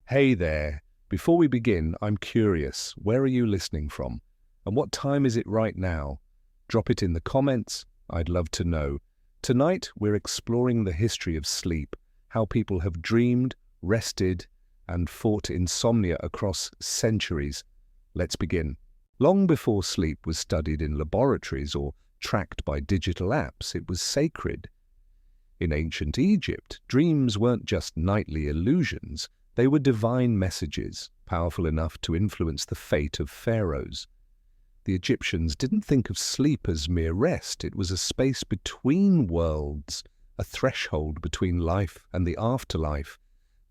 Hey there. Before we begin, I'm curious, where are you listening from? And what time is it right now? Drop it in the comments. I'd love to know. Tonight, we're exploring the history of sleep, how people have dreamed, rested, and fought insomnia across centuries. Let's begin. Long before sleep was studied in laboratories or tracked by digital apps, it was sacred. In ancient Egypt, dreams weren't just nightly illusions. They were divine messages, powerful enough to influence the fate of pharaohs. The Egyptians didn't think of sleep as mere rest. It was a space between worlds, a threshold between life and the afterlife.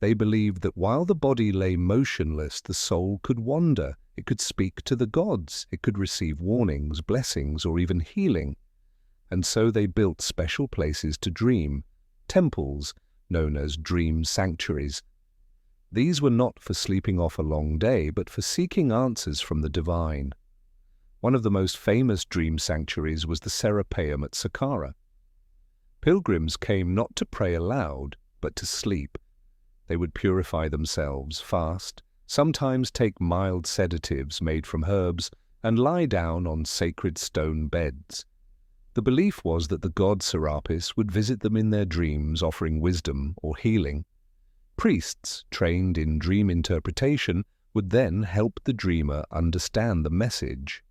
They believed that while the body lay motionless, the soul could wander. It could speak to the gods. It could receive warnings, blessings, or even healing. And so they built special places to dream, temples known as dream sanctuaries. These were not for sleeping off a long day, but for seeking answers from the divine. One of the most famous dream sanctuaries was the Serapeum at Saqqara. Pilgrims came not to pray aloud, but to sleep. They would purify themselves, fast, sometimes take mild sedatives made from herbs, and lie down on sacred stone beds. The belief was that the god Serapis would visit them in their dreams, offering wisdom or healing. Priests, trained in dream interpretation, would then help the dreamer understand the message.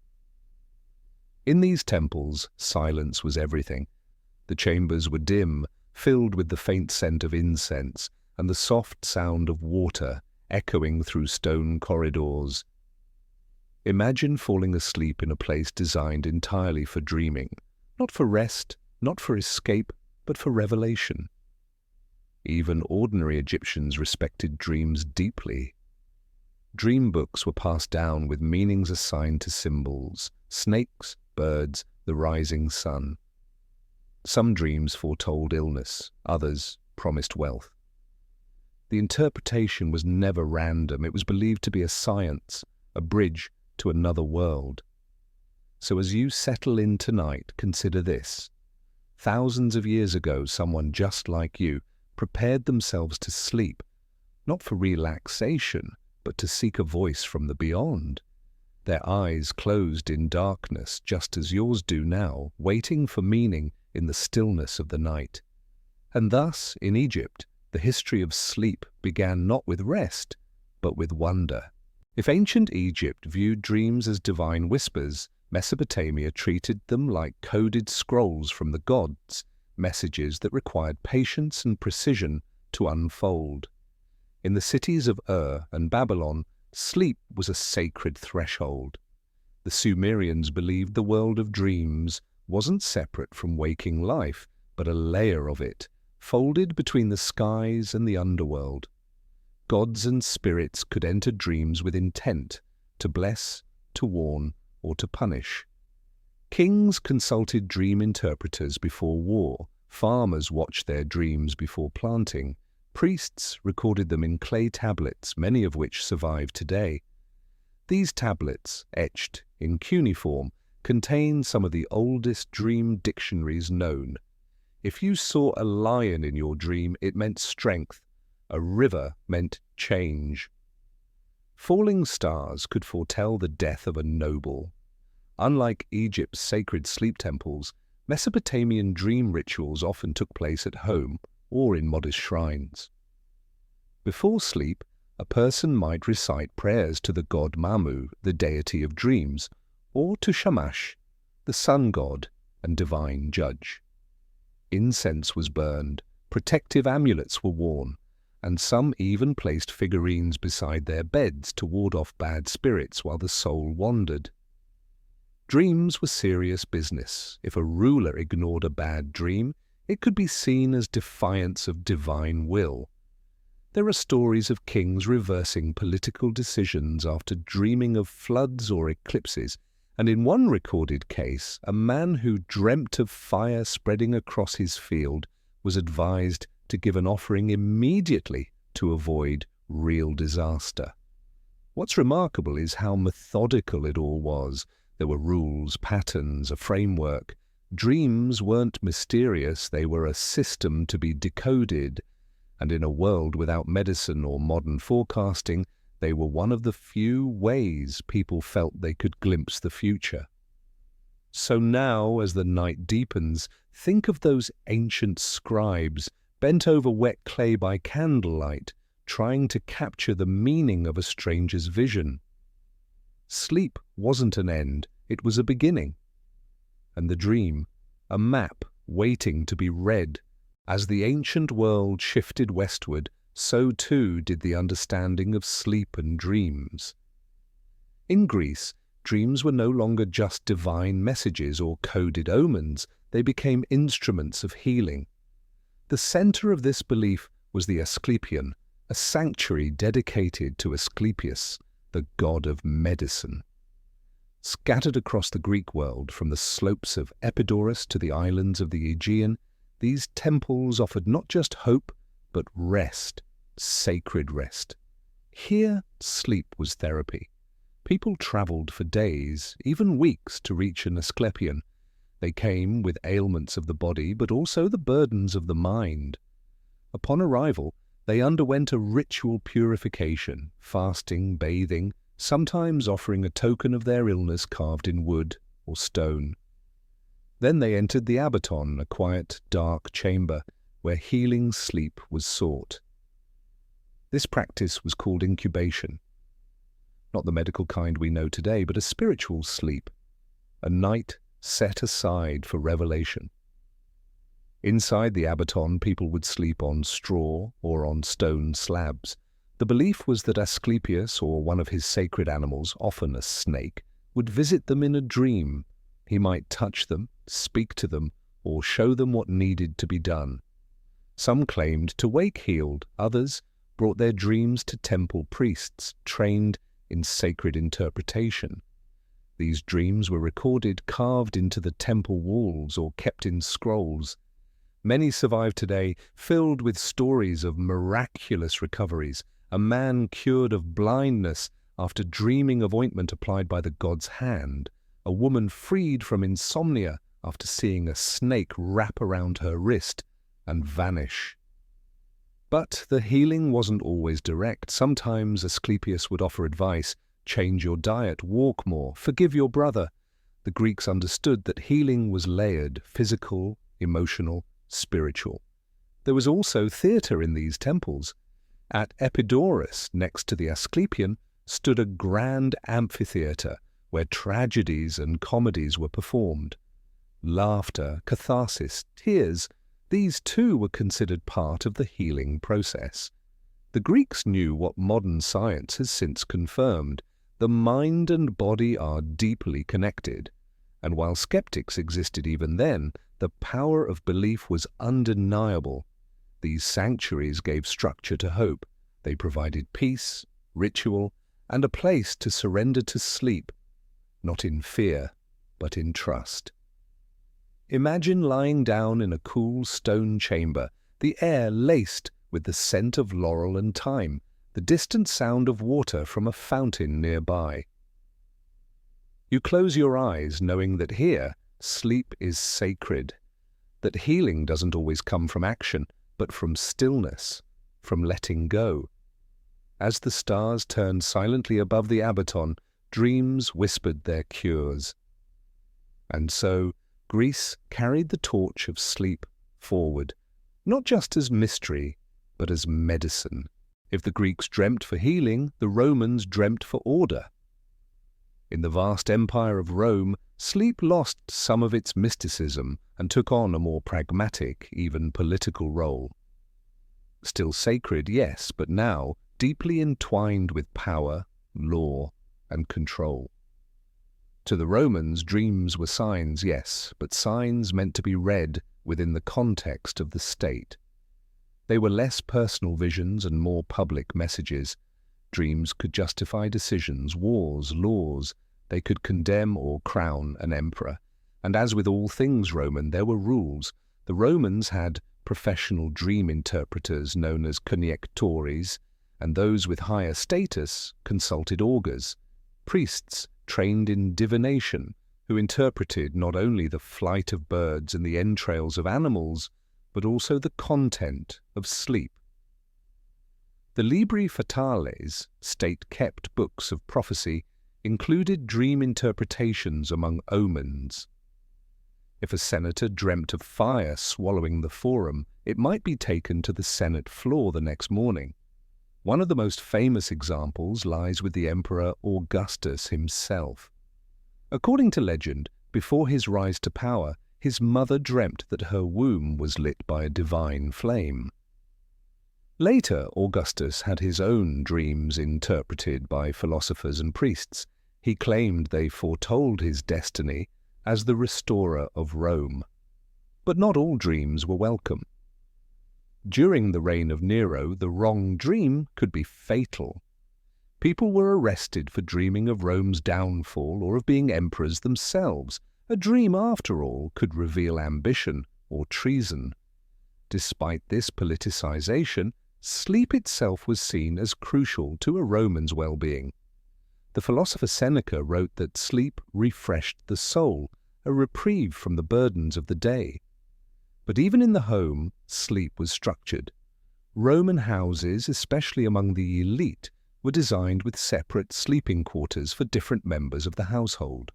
In these temples, silence was everything. The chambers were dim, filled with the faint scent of incense and the soft sound of water echoing through stone corridors. Imagine falling asleep in a place designed entirely for dreaming. Not for rest, not for escape, but for revelation. Even ordinary Egyptians respected dreams deeply. Dream books were passed down with meanings assigned to symbols: snakes, birds, the rising sun. Some dreams foretold illness, others promised wealth. The interpretation was never random. It was believed to be a science, a bridge to another world. So as you settle in tonight, consider this. Thousands of years ago, someone just like you prepared themselves to sleep, not for relaxation, but to seek a voice from the beyond. Their eyes closed in darkness, just as yours do now, waiting for meaning in the stillness of the night. And thus, in Egypt, the history of sleep began not with rest, but with wonder. If ancient Egypt viewed dreams as divine whispers, Mesopotamia treated them like coded scrolls from the gods, messages that required patience and precision to unfold. In the cities of and Babylon, sleep was a sacred threshold. The Sumerians believed the world of dreams wasn't separate from waking life, but a layer of it, folded between the skies and the underworld. Gods and spirits could enter dreams with intent, to bless, to warn, or to punish. Kings consulted dream interpreters before war. Farmers watched their dreams before planting. Priests recorded them in clay tablets, many of which survive today. These tablets, etched in cuneiform, contain some of the oldest dream dictionaries known. If you saw a lion in your dream, it meant strength. A river meant change. Falling stars could foretell the death of a noble. Unlike Egypt's sacred sleep temples, Mesopotamian dream rituals often took place at home or in modest shrines. Before sleep, a person might recite prayers to the god Mamu, the deity of dreams, or to Shamash, the sun god and divine judge. Incense was burned, protective amulets were worn, and some even placed figurines beside their beds to ward off bad spirits while the soul wandered. Dreams were serious business. If a ruler ignored a bad dream, it could be seen as defiance of divine will. There are stories of kings reversing political decisions after dreaming of floods or eclipses, and in one recorded case, a man who dreamt of fire spreading across his field was advised to give an offering immediately to avoid real disaster. What's remarkable is how methodical it all was. There were rules, patterns, a framework. Dreams weren't mysterious, they were a system to be decoded. and in a world without medicine or modern forecasting, they were one of the few ways people felt they could glimpse the future. So now, as the night deepens, think of those ancient scribes bent over wet clay by candlelight, trying to capture the meaning of a stranger's vision. Sleep wasn't an end, it was a beginning. And the dream, a map waiting to be read. As the ancient world shifted westward, so too did the understanding of sleep and dreams. In Greece, dreams were no longer just divine messages or coded omens, they became instruments of healing. The center of this belief was the Asclepion, a sanctuary dedicated to Asclepius, the god of medicine. Scattered across the Greek world, from the slopes of Epidaurus to the islands of the Aegean, these temples offered not just hope, but rest, sacred rest. Here, sleep was therapy. People traveled for days, even weeks, to reach an Asclepion. They came with ailments of the body, but also the burdens of the mind. Upon arrival, they underwent a ritual purification, fasting, bathing, sometimes offering a token of their illness carved in wood or stone. Then they entered the abaton, a quiet, dark chamber where healing sleep was sought. This practice was called incubation. Not the medical kind we know today, but a spiritual sleep, a night set aside for revelation. Inside the abaton, people would sleep on straw or on stone slabs. The belief was that Asclepius, or one of his sacred animals, often a snake, would visit them in a dream. He might touch them, speak to them, or show them what needed to be done. Some claimed to wake healed, others brought their dreams to temple priests, trained in sacred interpretation. These dreams were recorded, carved into the temple walls, or kept in scrolls. Many survive today, filled with stories of miraculous recoveries. A man cured of blindness after dreaming of ointment applied by the god's hand. A woman freed from insomnia after seeing a snake wrap around her wrist and vanish. But the healing wasn't always direct. Sometimes Asclepius would offer advice: change your diet, walk more, forgive your brother. The Greeks understood that healing was layered, physical, emotional, spiritual. There was also theatre in these temples. At Epidaurus, next to the Asclepion, stood a grand amphitheatre where tragedies and comedies were performed. Laughter, catharsis, tears, these too were considered part of the healing process. The Greeks knew what modern science has since confirmed. The mind and body are deeply connected, and while skeptics existed even then, the power of belief was undeniable. These sanctuaries gave structure to hope. They provided peace, ritual, and a place to surrender to sleep, not in fear, but in trust. Imagine lying down in a cool stone chamber, the air laced with the scent of laurel and thyme, the distant sound of water from a fountain nearby. You close your eyes knowing that here, sleep is sacred, that healing doesn't always come from action, but from stillness, from letting go. As the stars turned silently above the abaton, dreams whispered their cures. And so, Greece carried the torch of sleep forward, not just as mystery, but as medicine. If the Greeks dreamt for healing, the Romans dreamt for order. In the vast empire of Rome, sleep lost some of its mysticism and took on a more pragmatic, even political role. Still sacred, yes, but now deeply entwined with power, law, and control. To the Romans, dreams were signs, yes, but signs meant to be read within the context of the state. They were less personal visions and more public messages. Dreams could justify decisions, wars, laws. They could condemn or crown an emperor. And as with all things Roman, there were rules. The Romans had professional dream interpreters known as coniectores, and those with higher status consulted augurs, priests trained in divination, who interpreted not only the flight of birds and the entrails of animals, but also the content of sleep. The Libri Fatales, state-kept books of prophecy, included dream interpretations among omens. If a senator dreamt of fire swallowing the forum, it might be taken to the Senate floor the next morning. One of the most famous examples lies with the Emperor Augustus himself. According to legend, before his rise to power, his mother dreamt that her womb was lit by a divine flame. Later, Augustus had his own dreams interpreted by philosophers and priests. He claimed they foretold his destiny as the restorer of Rome. But not all dreams were welcome. During the reign of Nero, the wrong dream could be fatal. People were arrested for dreaming of Rome's downfall or of being emperors themselves. A dream, after all, could reveal ambition or treason. Despite this politicization, sleep itself was seen as crucial to a Roman's well-being. The philosopher Seneca wrote that sleep refreshed the soul, a reprieve from the burdens of the day. But even in the home, sleep was structured. Roman houses, especially among the elite, were designed with separate sleeping quarters for different members of the household.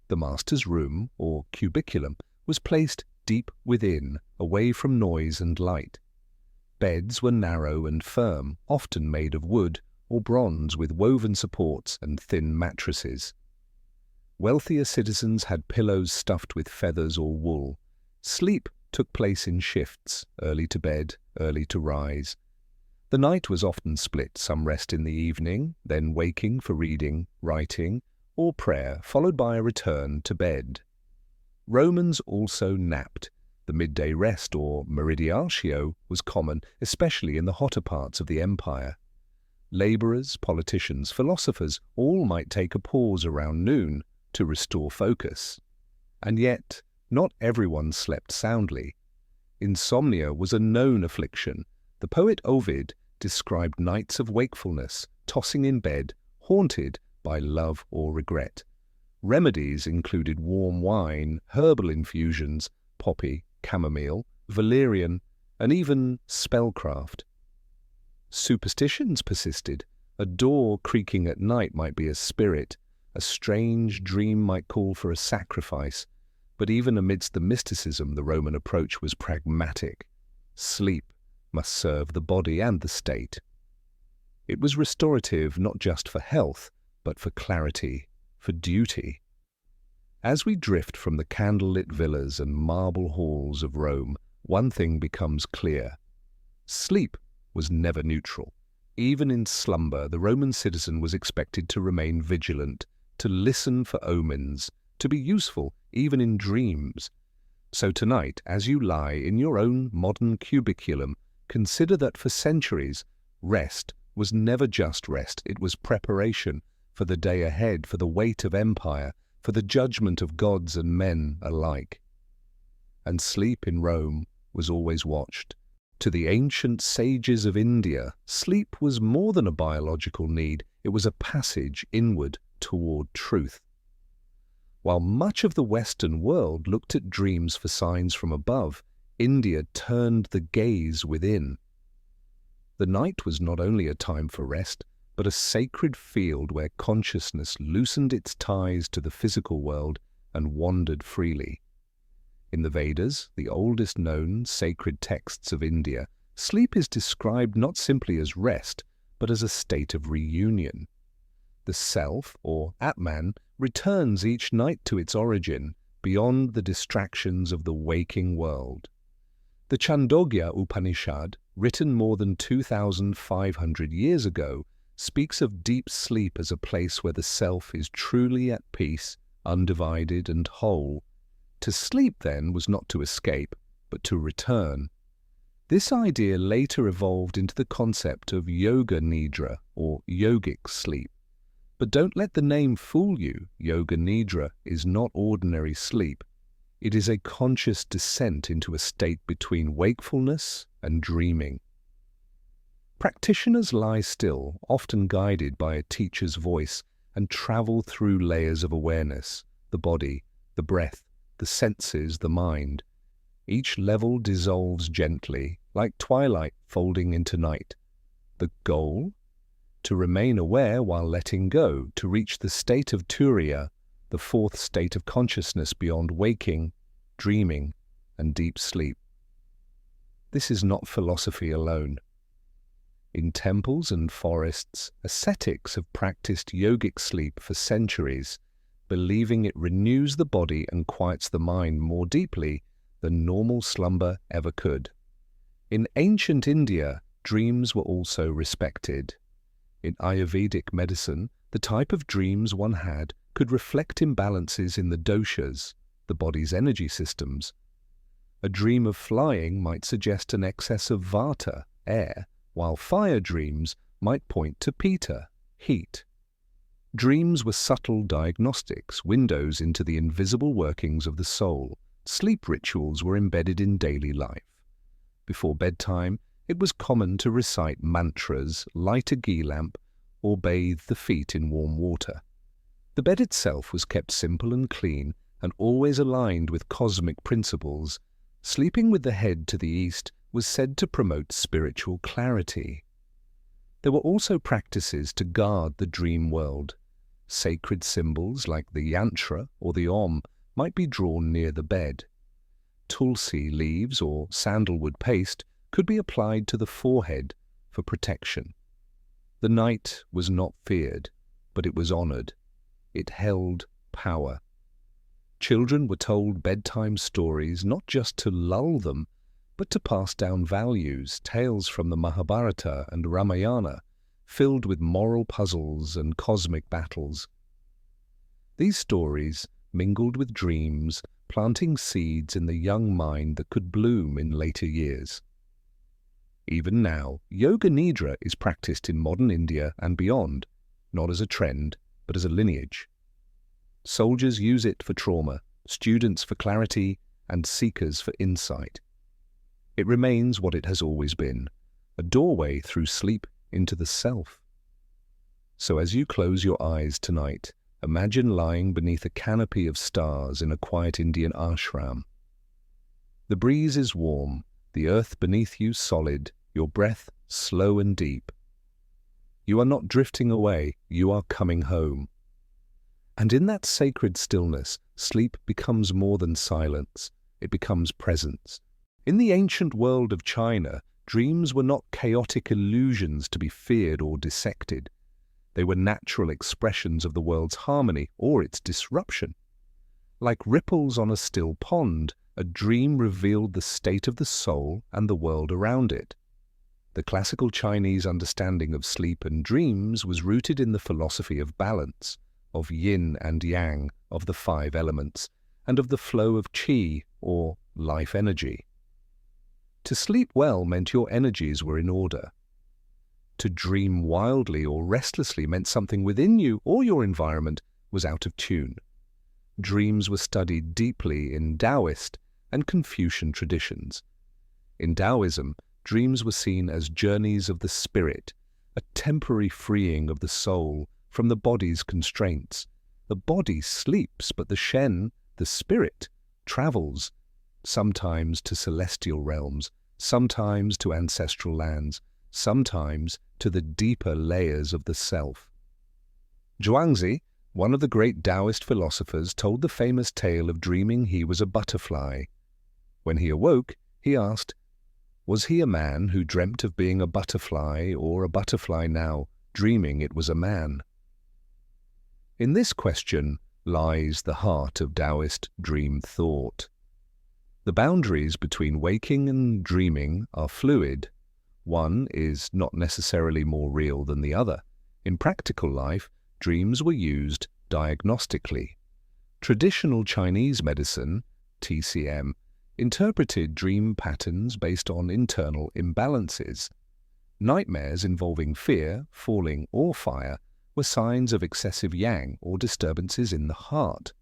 The master's room, or cubiculum, was placed deep within, away from noise and light. Beds were narrow and firm, often made of wood or bronze with woven supports and thin mattresses. Wealthier citizens had pillows stuffed with feathers or wool. Sleep took place in shifts, early to bed, early to rise. The night was often split, some rest in the evening, then waking for reading, writing, or prayer, followed by a return to bed. Romans also napped. The midday rest, or meridiatio, was common, especially in the hotter parts of the empire. Labourers, politicians, philosophers, all might take a pause around noon to restore focus. And yet, not everyone slept soundly. Insomnia was a known affliction. The poet Ovid described nights of wakefulness, tossing in bed, haunted by love or regret. Remedies included warm wine, herbal infusions, poppy, chamomile, valerian, and even spellcraft. Superstitions persisted. A door creaking at night might be a spirit. A strange dream might call for a sacrifice. But even amidst the mysticism, the Roman approach was pragmatic. Sleep must serve the body and the state. It was restorative not just for health, but for clarity, for duty. As we drift from the candlelit villas and marble halls of Rome, one thing becomes clear. Sleep was never neutral. Even in slumber, the Roman citizen was expected to remain vigilant, to listen for omens, to be useful even in dreams. So tonight, as you lie in your own modern cubiculum, consider that for centuries, rest was never just rest. It was preparation for the day ahead, for the weight of empire, for the judgment of gods and men alike. And sleep in Rome was always watched. To the ancient sages of India, sleep was more than a biological need. It was a passage inward toward truth. While much of the Western world looked at dreams for signs from above, India turned the gaze within. The night was not only a time for rest, but a sacred field where consciousness loosened its ties to the physical world and wandered freely. In the Vedas, the oldest known sacred texts of India, sleep is described not simply as rest, but as a state of reunion. The self, or Atman, returns each night to its origin, beyond the distractions of the waking world. The Chandogya Upanishad, written more than 2,500 years ago, speaks of deep sleep as a place where the self is truly at peace, undivided and whole. To sleep, then, was not to escape, but to return. This idea later evolved into the concept of yoga nidra, or yogic sleep. But don't let the name fool you. Yoga nidra is not ordinary sleep. It is a conscious descent into a state between wakefulness and dreaming. Practitioners lie still, often guided by a teacher's voice, and travel through layers of awareness: the body, the breath, the senses, the mind. Each level dissolves gently, like twilight folding into night. The goal? To remain aware while letting go, to reach the state of turiya, the fourth state of consciousness beyond waking, dreaming, and deep sleep. This is not philosophy alone. In temples and forests, ascetics have practiced yogic sleep for centuries, believing it renews the body and quiets the mind more deeply than normal slumber ever could. In ancient India, dreams were also respected. In Ayurvedic medicine, the type of dreams one had could reflect imbalances in the doshas, the body's energy systems. A dream of flying might suggest an excess of vata, air, while fire dreams might point to pitta, heat. Dreams were subtle diagnostics, windows into the invisible workings of the soul. Sleep rituals were embedded in daily life. Before bedtime, it was common to recite mantras, light a ghee lamp, or bathe the feet in warm water. The bed itself was kept simple and clean, and always aligned with cosmic principles. Sleeping with the head to the east was said to promote spiritual clarity. There were also practices to guard the dream world. Sacred symbols like the yantra or the om might be drawn near the bed. Tulsi leaves or sandalwood paste could be applied to the forehead for protection. The night was not feared, but it was honored. It held power. Children were told bedtime stories not just to lull them, but to pass down values, tales from the Mahabharata and Ramayana, filled with moral puzzles and cosmic battles. These stories mingled with dreams, planting seeds in the young mind that could bloom in later years. Even now, Yoga Nidra is practiced in modern India and beyond, not as a trend, but as a lineage. Soldiers use it for trauma, students for clarity, and seekers for insight. It remains what it has always been, a doorway through sleep into the self. So as you close your eyes tonight, imagine lying beneath a canopy of stars in a quiet Indian ashram. The breeze is warm, the earth beneath you solid, your breath slow and deep. You are not drifting away, you are coming home. And in that sacred stillness, sleep becomes more than silence, it becomes presence. In the ancient world of China, dreams were not chaotic illusions to be feared or dissected. They were natural expressions of the world's harmony or its disruption. Like ripples on a still pond, a dream revealed the state of the soul and the world around it. The classical Chinese understanding of sleep and dreams was rooted in the philosophy of balance, of yin and yang, of the five elements, and of the flow of qi, or life energy. To sleep well meant your energies were in order. To dream wildly or restlessly meant something within you or your environment was out of tune. Dreams were studied deeply in Taoist and Confucian traditions. In Taoism, dreams were seen as journeys of the spirit, a temporary freeing of the soul from the body's constraints. The body sleeps, but the Shen, the spirit, travels, sometimes to celestial realms, sometimes to ancestral lands, sometimes to the deeper layers of the self. Zhuangzi, one of the great Taoist philosophers, told the famous tale of dreaming he was a butterfly. When he awoke, he asked, was he a man who dreamt of being a butterfly, or a butterfly now, dreaming it was a man? In this question lies the heart of Taoist dream thought. The boundaries between waking and dreaming are fluid. One is not necessarily more real than the other. In practical life, dreams were used diagnostically. Traditional Chinese medicine, TCM, interpreted dream patterns based on internal imbalances. Nightmares involving fear, falling, or fire were signs of excessive yang or disturbances in the heart.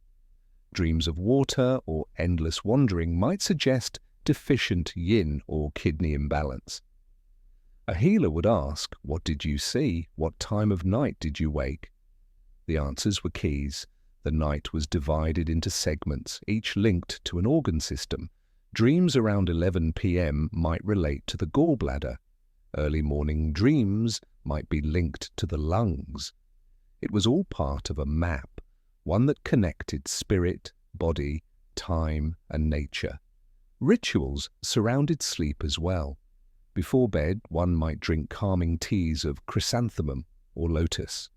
Dreams of water or endless wandering might suggest deficient yin or kidney imbalance. A healer would ask, what did you see? What time of night did you wake? The answers were keys. The night was divided into segments, each linked to an organ system. Dreams around 11 p.m. might relate to the gallbladder. Early morning dreams might be linked to the lungs. It was all part of a map, one that connected spirit, body, time, and nature. Rituals surrounded sleep as well. Before bed, one might drink calming teas of chrysanthemum or lotus.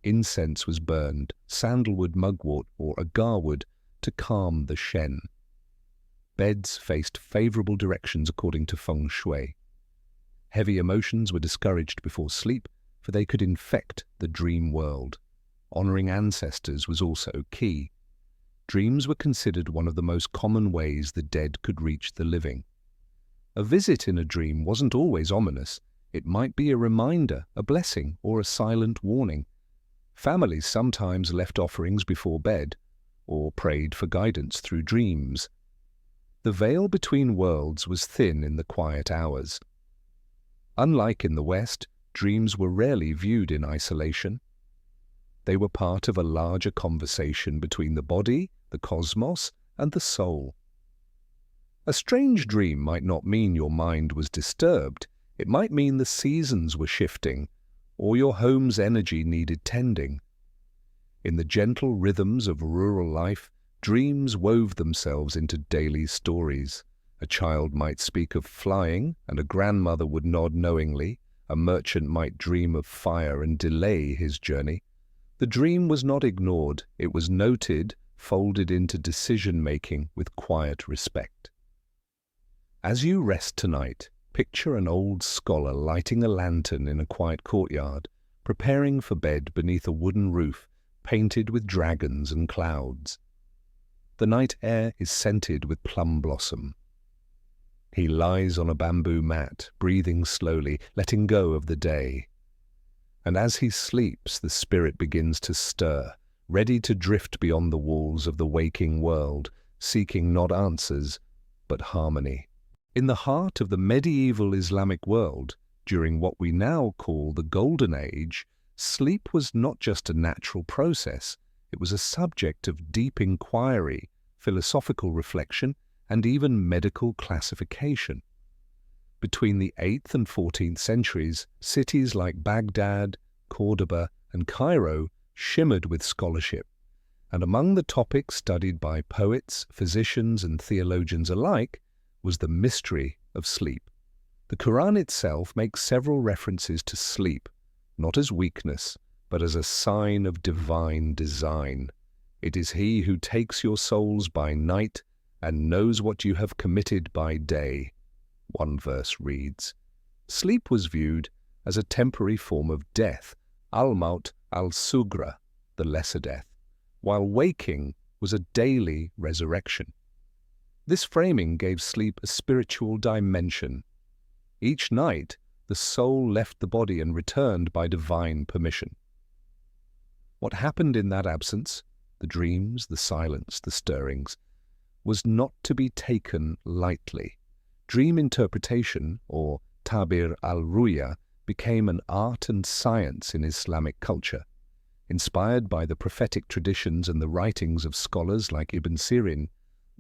Incense was burned, sandalwood, mugwort, or agarwood to calm the shen. Beds faced favorable directions according to feng shui. Heavy emotions were discouraged before sleep, for they could infect the dream world. Honoring ancestors was also key. Dreams were considered one of the most common ways the dead could reach the living. A visit in a dream wasn't always ominous. It might be a reminder, a blessing, or a silent warning. Families sometimes left offerings before bed, or prayed for guidance through dreams. The veil between worlds was thin in the quiet hours. Unlike in the West, dreams were rarely viewed in isolation. They were part of a larger conversation between the body, the cosmos, and the soul. A strange dream might not mean your mind was disturbed. It might mean the seasons were shifting, or your home's energy needed tending. In the gentle rhythms of rural life, dreams wove themselves into daily stories. A child might speak of flying, and a grandmother would nod knowingly. A merchant might dream of fire and delay his journey. The dream was not ignored, it was noted, folded into decision-making with quiet respect. As you rest tonight, picture an old scholar lighting a lantern in a quiet courtyard, preparing for bed beneath a wooden roof painted with dragons and clouds. The night air is scented with plum blossom. He lies on a bamboo mat, breathing slowly, letting go of the day. And as he sleeps, the spirit begins to stir, ready to drift beyond the walls of the waking world, seeking not answers, but harmony. In the heart of the medieval Islamic world, during what we now call the Golden Age, sleep was not just a natural process, it was a subject of deep inquiry, philosophical reflection, and even medical classification. Between the 8th and 14th centuries, cities like Baghdad, Cordoba, and Cairo shimmered with scholarship, and among the topics studied by poets, physicians, and theologians alike was the mystery of sleep. The Quran itself makes several references to sleep, not as weakness, but as a sign of divine design. It is he who takes your souls by night and knows what you have committed by day, one verse reads. Sleep was viewed as a temporary form of death, al-maut al-sugra, the lesser death, while waking was a daily resurrection. This framing gave sleep a spiritual dimension. Each night, the soul left the body and returned by divine permission. What happened in that absence, the dreams, the silence, the stirrings, was not to be taken lightly. Dream interpretation, or tabir al-ruya, became an art and science in Islamic culture. Inspired by the prophetic traditions and the writings of scholars like Ibn Sirin,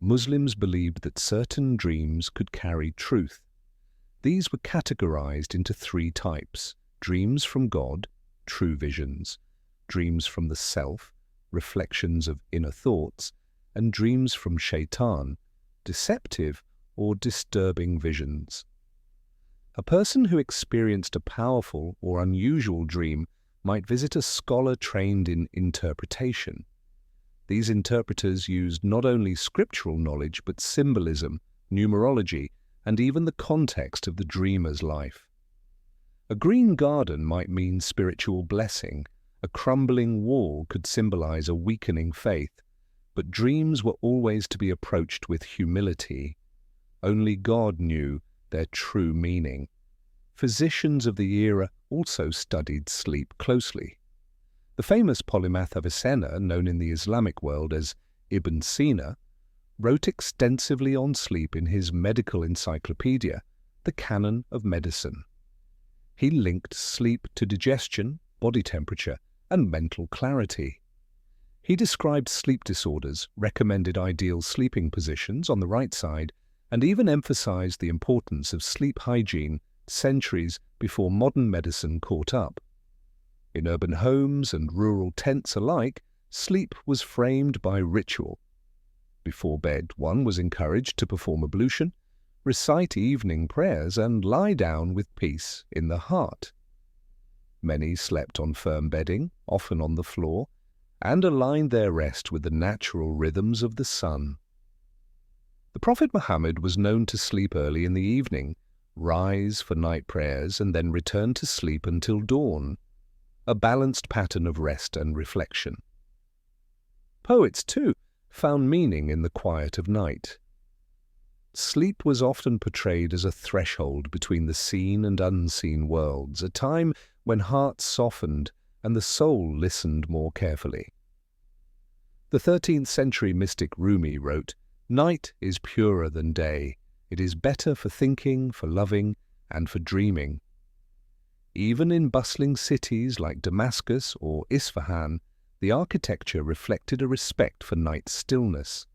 Muslims believed that certain dreams could carry truth. These were categorized into 3 types: dreams from God, true visions; dreams from the self, reflections of inner thoughts; and dreams from shaitan, deceptive or disturbing visions. A person who experienced a powerful or unusual dream might visit a scholar trained in interpretation. These interpreters used not only scriptural knowledge but symbolism, numerology, and even the context of the dreamer's life. A green garden might mean spiritual blessing. A crumbling wall could symbolize a weakening faith. But dreams were always to be approached with humility. Only God knew their true meaning. Physicians of the era also studied sleep closely. The famous polymath Avicenna, known in the Islamic world as Ibn Sina, wrote extensively on sleep in his medical encyclopedia, The Canon of Medicine. He linked sleep to digestion, body temperature, and mental clarity. He described sleep disorders, recommended ideal sleeping positions on the right side, and even emphasized the importance of sleep hygiene centuries before modern medicine caught up. In urban homes and rural tents alike, sleep was framed by ritual. Before bed, one was encouraged to perform ablution, recite evening prayers, and lie down with peace in the heart. Many slept on firm bedding, often on the floor, and aligned their rest with the natural rhythms of the sun. The Prophet Muhammad was known to sleep early in the evening, rise for night prayers, and then return to sleep until dawn, a balanced pattern of rest and reflection. Poets, too, found meaning in the quiet of night. Sleep was often portrayed as a threshold between the seen and unseen worlds, a time when hearts softened and the soul listened more carefully. The 13th century mystic Rumi wrote, "Night is purer than day. It is better for thinking, for loving, and for dreaming." Even in bustling cities like Damascus or Isfahan, the architecture reflected a respect for night's stillness.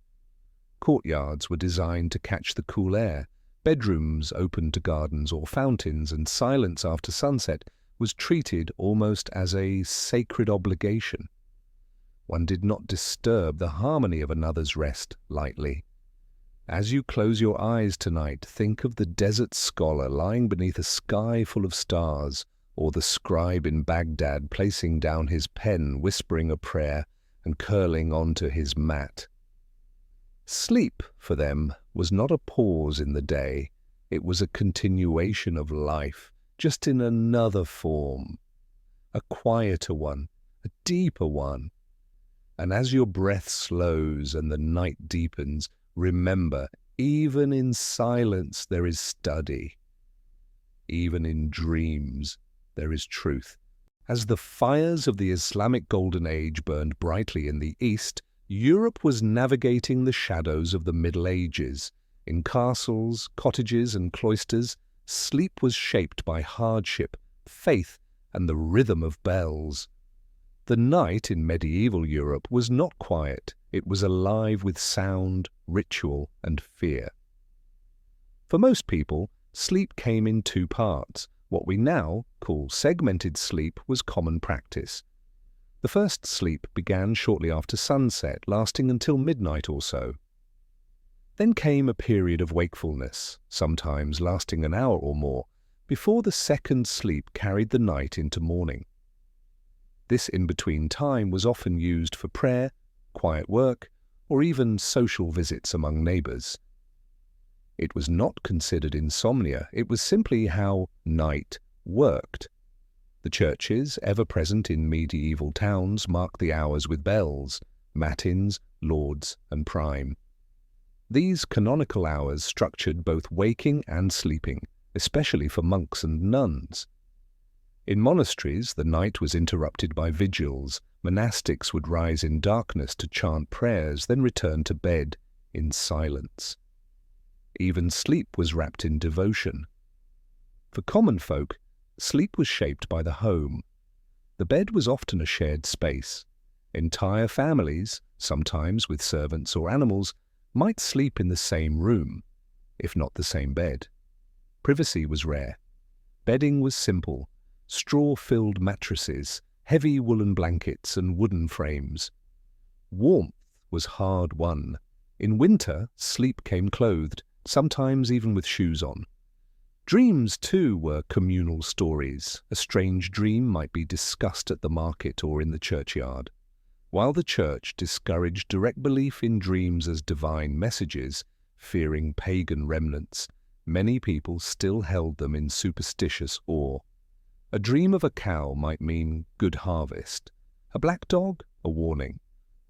Courtyards were designed to catch the cool air, bedrooms opened to gardens or fountains, and silence after sunset was treated almost as a sacred obligation. One did not disturb the harmony of another's rest lightly. As you close your eyes tonight, think of the desert scholar lying beneath a sky full of stars, or the scribe in Baghdad placing down his pen, whispering a prayer, and curling onto his mat. Sleep, for them, was not a pause in the day. It was a continuation of life, just in another form. A quieter one, a deeper one. And as your breath slows and the night deepens, remember, even in silence there is study. Even in dreams there is truth. As the fires of the Islamic Golden Age burned brightly in the East, Europe was navigating the shadows of the Middle Ages. In castles, cottages, and cloisters, sleep was shaped by hardship, faith, and the rhythm of bells. The night in medieval Europe was not quiet. It was alive with sound, ritual, and fear. For most people, sleep came in two parts. What we now call segmented sleep was common practice. The first sleep began shortly after sunset, lasting until midnight or so. Then came a period of wakefulness, sometimes lasting an hour or more, before the second sleep carried the night into morning. This in-between time was often used for prayer, quiet work, or even social visits among neighbors. It was not considered insomnia, it was simply how night worked. The churches, ever present in medieval towns, marked the hours with bells, matins, lauds, and prime. These canonical hours structured both waking and sleeping, especially for monks and nuns. In monasteries, the night was interrupted by vigils. Monastics would rise in darkness to chant prayers, then return to bed in silence. Even sleep was wrapped in devotion. For common folk, sleep was shaped by the home. The bed was often a shared space. Entire families, sometimes with servants or animals, might sleep in the same room, if not the same bed. Privacy was rare. Bedding was simple, straw-filled mattresses, heavy woolen blankets, and wooden frames. Warmth was hard-won. In winter, sleep came clothed, sometimes even with shoes on. Dreams, too, were communal stories. A strange dream might be discussed at the market or in the churchyard. While the church discouraged direct belief in dreams as divine messages, fearing pagan remnants, many people still held them in superstitious awe. A dream of a cow might mean good harvest. A black dog, a warning.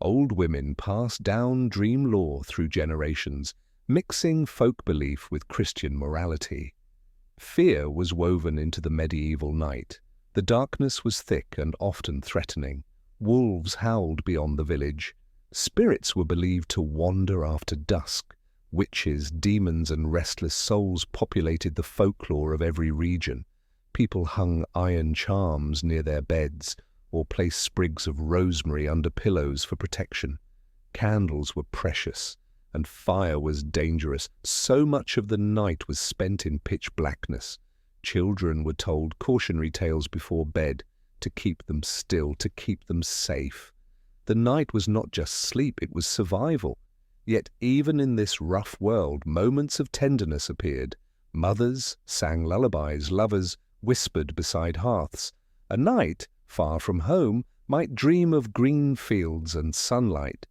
Old women passed down dream lore through generations, mixing folk belief with Christian morality. Fear was woven into the medieval night. The darkness was thick and often threatening. Wolves howled beyond the village. Spirits were believed to wander after dusk. Witches, demons, and restless souls populated the folklore of every region. People hung iron charms near their beds or placed sprigs of rosemary under pillows for protection. Candles were precious, and fire was dangerous. So much of the night was spent in pitch blackness. Children were told cautionary tales before bed to keep them still, to keep them safe. The night was not just sleep, it was survival. Yet even in this rough world, moments of tenderness appeared. Mothers sang lullabies, lovers whispered beside hearths. A night, far from home, might dream of green fields and sunlight.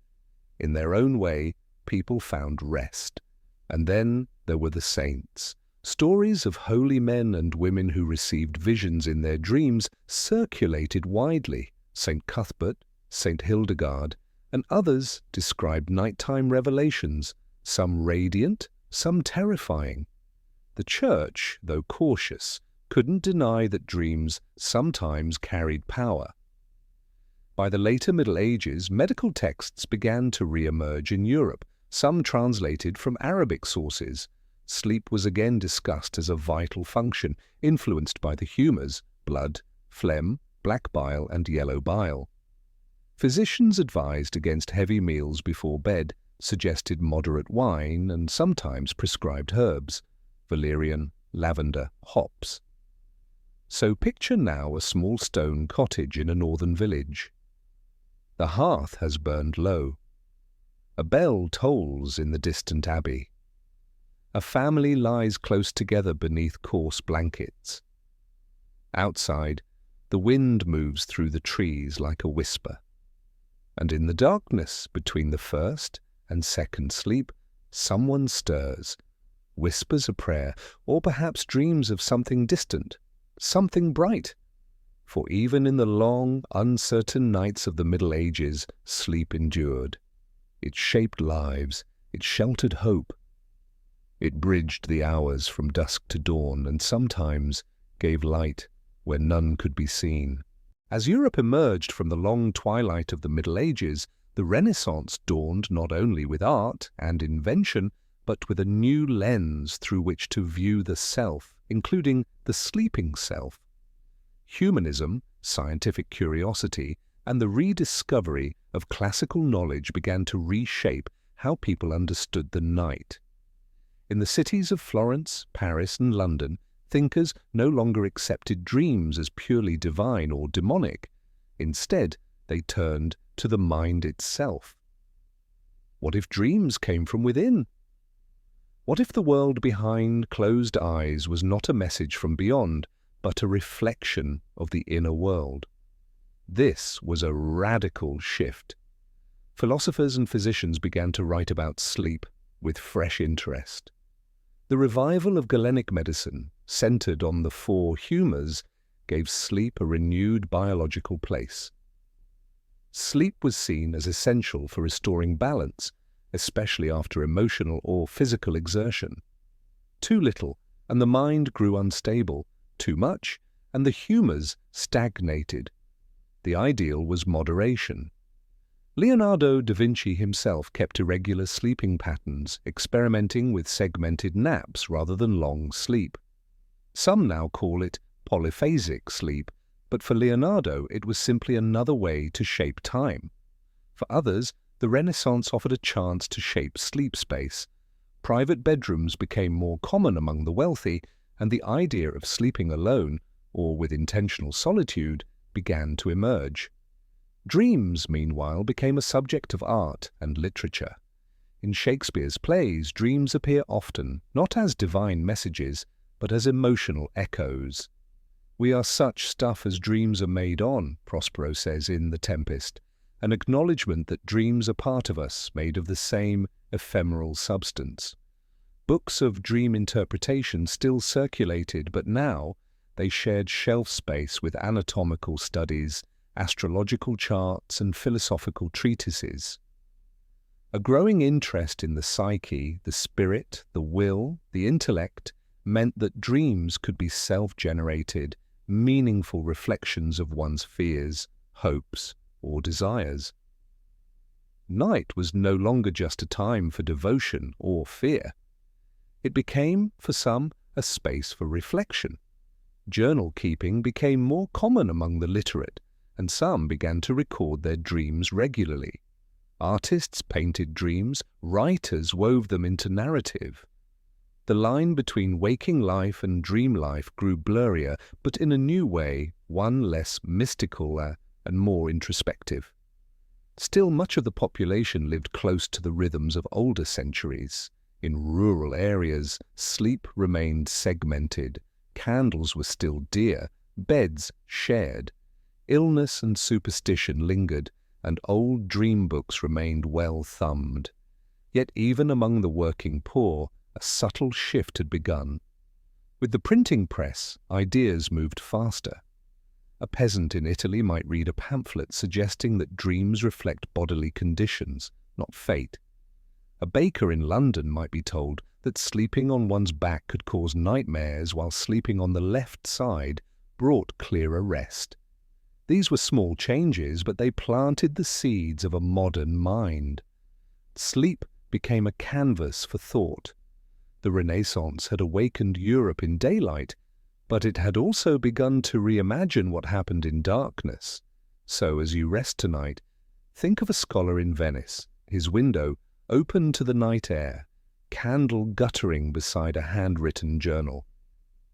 In their own way, people found rest. And then there were the saints. Stories of holy men and women who received visions in their dreams circulated widely. St. Cuthbert, St. Hildegard, and others described nighttime revelations, some radiant, some terrifying. The Church, though cautious, couldn't deny that dreams sometimes carried power. By the later Middle Ages, medical texts began to re-emerge in Europe, some translated from Arabic sources. Sleep was again discussed as a vital function, influenced by the humours, blood, phlegm, black bile and yellow bile. Physicians advised against heavy meals before bed, suggested moderate wine and sometimes prescribed herbs, valerian, lavender, hops. So picture now a small stone cottage in a northern village. The hearth has burned low. A bell tolls in the distant abbey. A family lies close together beneath coarse blankets. Outside, the wind moves through the trees like a whisper. And in the darkness between the first and second sleep, someone stirs, whispers a prayer, or perhaps dreams of something distant, something bright. For even in the long, uncertain nights of the Middle Ages, sleep endured. It shaped lives, it sheltered hope. It bridged the hours from dusk to dawn and sometimes gave light where none could be seen. As Europe emerged from the long twilight of the Middle Ages, the Renaissance dawned not only with art and invention, but with a new lens through which to view the self, including the sleeping self. Humanism, scientific curiosity, and the rediscovery of classical knowledge began to reshape how people understood the night. In the cities of Florence, Paris, and London, thinkers no longer accepted dreams as purely divine or demonic. Instead, they turned to the mind itself. What if dreams came from within? What if the world behind closed eyes was not a message from beyond, but a reflection of the inner world? This was a radical shift. Philosophers and physicians began to write about sleep with fresh interest. The revival of Galenic medicine, centered on the four humours, gave sleep a renewed biological place. Sleep was seen as essential for restoring balance, especially after emotional or physical exertion. Too little, and the mind grew unstable. Too much, and the humours stagnated. The ideal was moderation. Leonardo da Vinci himself kept irregular sleeping patterns, experimenting with segmented naps rather than long sleep. Some now call it polyphasic sleep, but for Leonardo it was simply another way to shape time. For others, the Renaissance offered a chance to shape sleep space. Private bedrooms became more common among the wealthy, and the idea of sleeping alone, or with intentional solitude, began to emerge. Dreams, meanwhile, became a subject of art and literature. In Shakespeare's plays, dreams appear often, not as divine messages, but as emotional echoes. "We are such stuff as dreams are made on," Prospero says in The Tempest, an acknowledgement that dreams are part of us, made of the same ephemeral substance. Books of dream interpretation still circulated, but now they shared shelf space with anatomical studies, astrological charts, and philosophical treatises. A growing interest in the psyche, the spirit, the will, the intellect, meant that dreams could be self-generated, meaningful reflections of one's fears, hopes, or desires. Night was no longer just a time for devotion or fear. It became, for some, a space for reflection. Journal-keeping became more common among the literate, and some began to record their dreams regularly. Artists painted dreams, writers wove them into narrative. The line between waking life and dream life grew blurrier, but in a new way, one less mystical and more introspective. Still, much of the population lived close to the rhythms of older centuries. In rural areas, sleep remained segmented, candles were still dear, beds shared. Illness and superstition lingered, and old dream books remained well thumbed. Yet even among the working poor, a subtle shift had begun. With the printing press, ideas moved faster. A peasant in Italy might read a pamphlet suggesting that dreams reflect bodily conditions, not fate. A baker in London might be told that sleeping on one's back could cause nightmares while sleeping on the left side brought clearer rest. These were small changes, but they planted the seeds of a modern mind. Sleep became a canvas for thought. The Renaissance had awakened Europe in daylight, but it had also begun to reimagine what happened in darkness. So, as you rest tonight, think of a scholar in Venice, his window open to the night air, candle guttering beside a handwritten journal.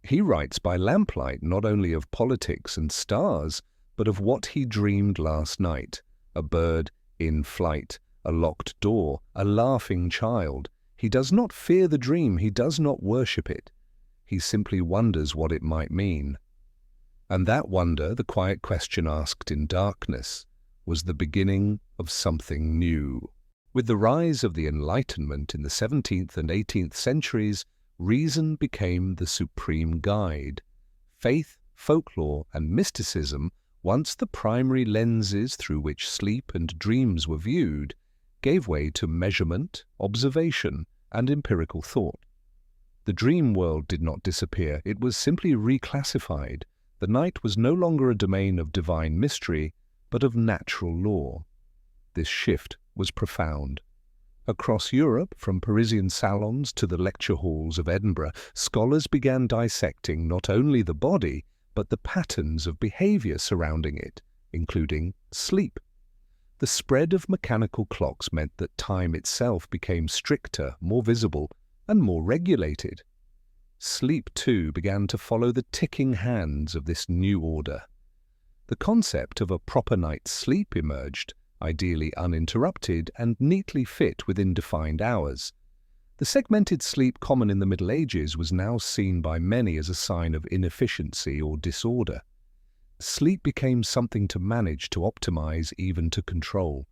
He writes by lamplight not only of politics and stars, but of what he dreamed last night: a bird in flight, a locked door, a laughing child. He does not fear the dream, he does not worship it. He simply wonders what it might mean. And that wonder, the quiet question asked in darkness, was the beginning of something new. With the rise of the Enlightenment in the 17th and 18th centuries, reason became the supreme guide. Faith, folklore, and mysticism, once the primary lenses through which sleep and dreams were viewed, gave way to measurement, observation, and empirical thought. The dream world did not disappear, it was simply reclassified. The night was no longer a domain of divine mystery, but of natural law. This shift was profound. Across Europe, from Parisian salons to the lecture halls of Edinburgh, scholars began dissecting not only the body, but the patterns of behavior surrounding it, including sleep. The spread of mechanical clocks meant that time itself became stricter, more visible, and more regulated. Sleep, too, began to follow the ticking hands of this new order. The concept of a proper night's sleep emerged, ideally uninterrupted and neatly fit within defined hours. The segmented sleep common in the Middle Ages was now seen by many as a sign of inefficiency or disorder. Sleep became something to manage, to optimize, even to control.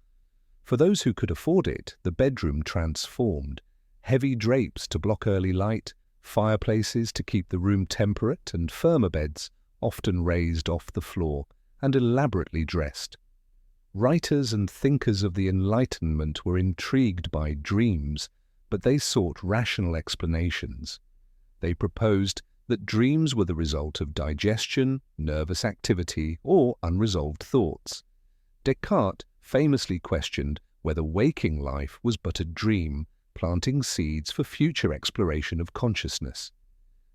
For those who could afford it, the bedroom transformed. Heavy drapes to block early light, fireplaces to keep the room temperate, and firmer beds, often raised off the floor and elaborately dressed. Writers and thinkers of the Enlightenment were intrigued by dreams, but they sought rational explanations. They proposed that dreams were the result of digestion, nervous activity, or unresolved thoughts. Descartes famously questioned whether waking life was but a dream, planting seeds for future exploration of consciousness.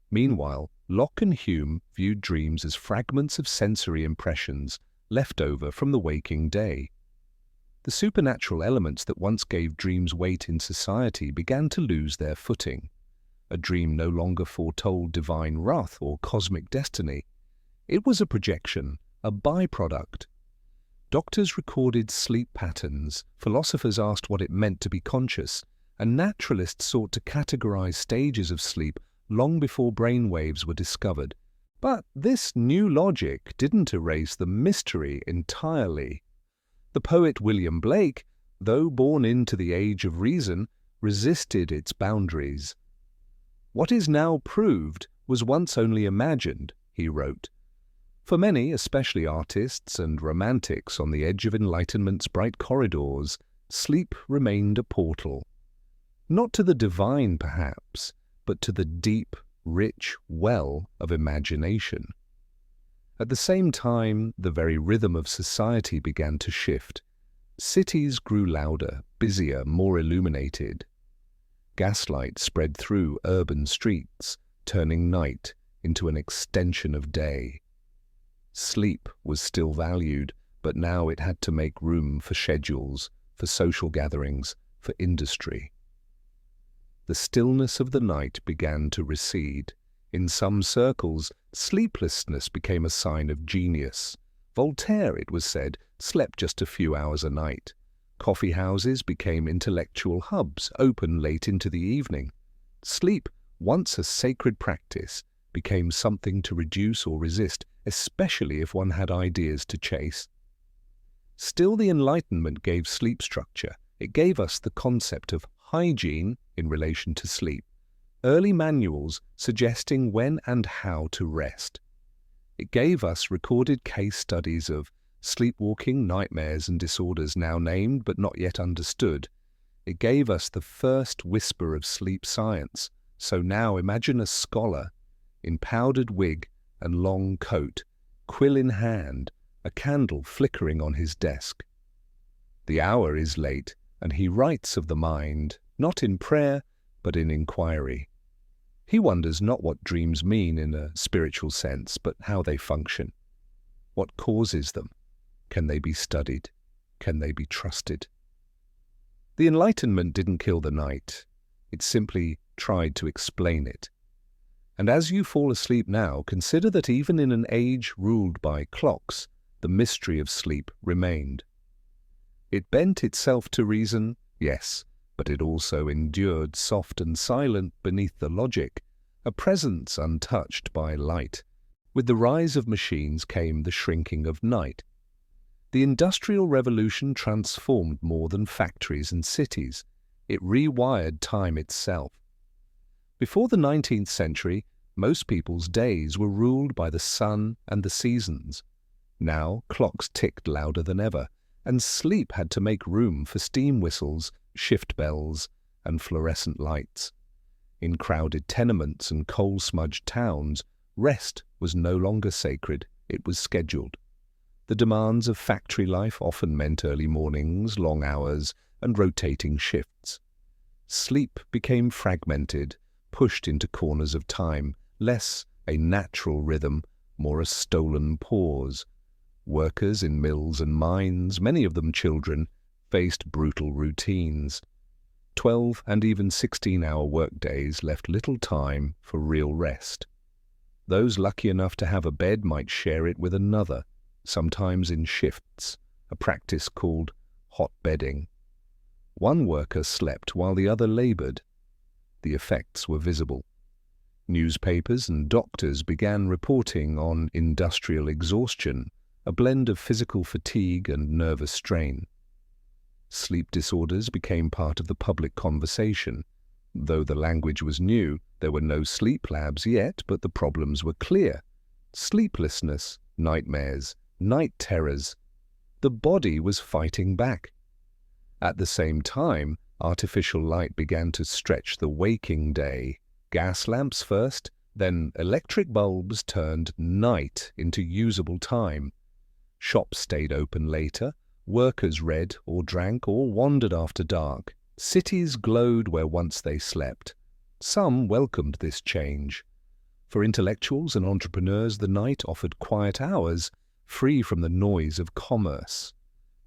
Meanwhile, Locke and Hume viewed dreams as fragments of sensory impressions left over from the waking day. The supernatural elements that once gave dreams weight in society began to lose their footing. A dream no longer foretold divine wrath or cosmic destiny. It was a projection, a byproduct. Doctors recorded sleep patterns, philosophers asked what it meant to be conscious, and naturalists sought to categorize stages of sleep long before brainwaves were discovered. But this new logic didn't erase the mystery entirely. The poet William Blake, though born into the age of reason, resisted its boundaries. "What is now proved was once only imagined," he wrote. For many, especially artists and romantics on the edge of Enlightenment's bright corridors, sleep remained a portal. Not to the divine, perhaps, but to the deep, rich well of imagination. At the same time, the very rhythm of society began to shift. Cities grew louder, busier, more illuminated. Gaslight spread through urban streets, turning night into an extension of day. Sleep was still valued, but now it had to make room for schedules, for social gatherings, for industry. the stillness of the night began to recede. In some circles, sleeplessness became a sign of genius. Voltaire, it was said, slept just a few hours a night. Coffee houses became intellectual hubs, open late into the evening. Sleep, once a sacred practice, became something to reduce or resist, especially if one had ideas to chase. Still, the Enlightenment gave sleep structure. It gave us the concept of hygiene in relation to sleep, early manuals suggesting when and how to rest. It gave us recorded case studies of sleepwalking, nightmares and disorders now named but not yet understood. It gave us the first whisper of sleep science. So now imagine a scholar in powdered wig and long coat, quill in hand, a candle flickering on his desk. The hour is late, and he writes of the mind, not in prayer, but in inquiry. He wonders not what dreams mean in a spiritual sense, but how they function. What causes them? Can they be studied? Can they be trusted? The Enlightenment didn't kill the night. It simply tried to explain it. And as you fall asleep now, consider that even in an age ruled by clocks, the mystery of sleep remained. It bent itself to reason, yes, but it also endured soft and silent beneath the logic, a presence untouched by light. With the rise of machines came the shrinking of night. The Industrial Revolution transformed more than factories and cities. It rewired time itself. Before the 19th century, most people's days were ruled by the sun and the seasons. Now clocks ticked louder than ever, and sleep had to make room for steam whistles, shift bells, and fluorescent lights. In crowded tenements and coal-smudged towns, rest was no longer sacred, it was scheduled. The demands of factory life often meant early mornings, long hours, and rotating shifts. Sleep became fragmented, pushed into corners of time, less a natural rhythm, more a stolen pause. Workers in mills and mines, many of them children, faced brutal routines. 12 and even 16-hour workdays left little time for real rest. Those lucky enough to have a bed might share it with another, sometimes in shifts, a practice called hot bedding. One worker slept while the other labored. The effects were visible. Newspapers and doctors began reporting on industrial exhaustion, a blend of physical fatigue and nervous strain. Sleep disorders became part of the public conversation. Though the language was new, there were no sleep labs yet, but the problems were clear. Sleeplessness, nightmares, night terrors. The body was fighting back. At the same time, artificial light began to stretch the waking day. Gas lamps first, then electric bulbs turned night into usable time. Shops stayed open later, workers read or drank or wandered after dark. Cities glowed where once they slept. Some welcomed this change. For intellectuals and entrepreneurs, the night offered quiet hours, free from the noise of commerce.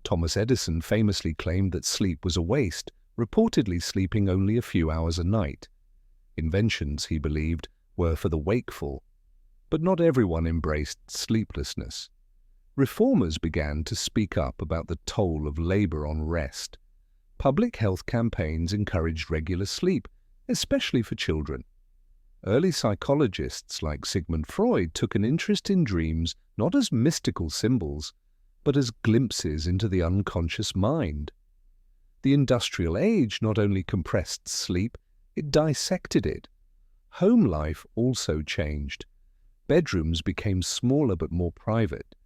Thomas Edison famously claimed that sleep was a waste, reportedly sleeping only a few hours a night. Inventions, he believed, were for the wakeful. But not everyone embraced sleeplessness. Reformers began to speak up about the toll of labor on rest. Public health campaigns encouraged regular sleep, especially for children. Early psychologists like Sigmund Freud took an interest in dreams not as mystical symbols, but as glimpses into the unconscious mind. The industrial age not only compressed sleep, it dissected it. Home life also changed. Bedrooms became smaller but more private.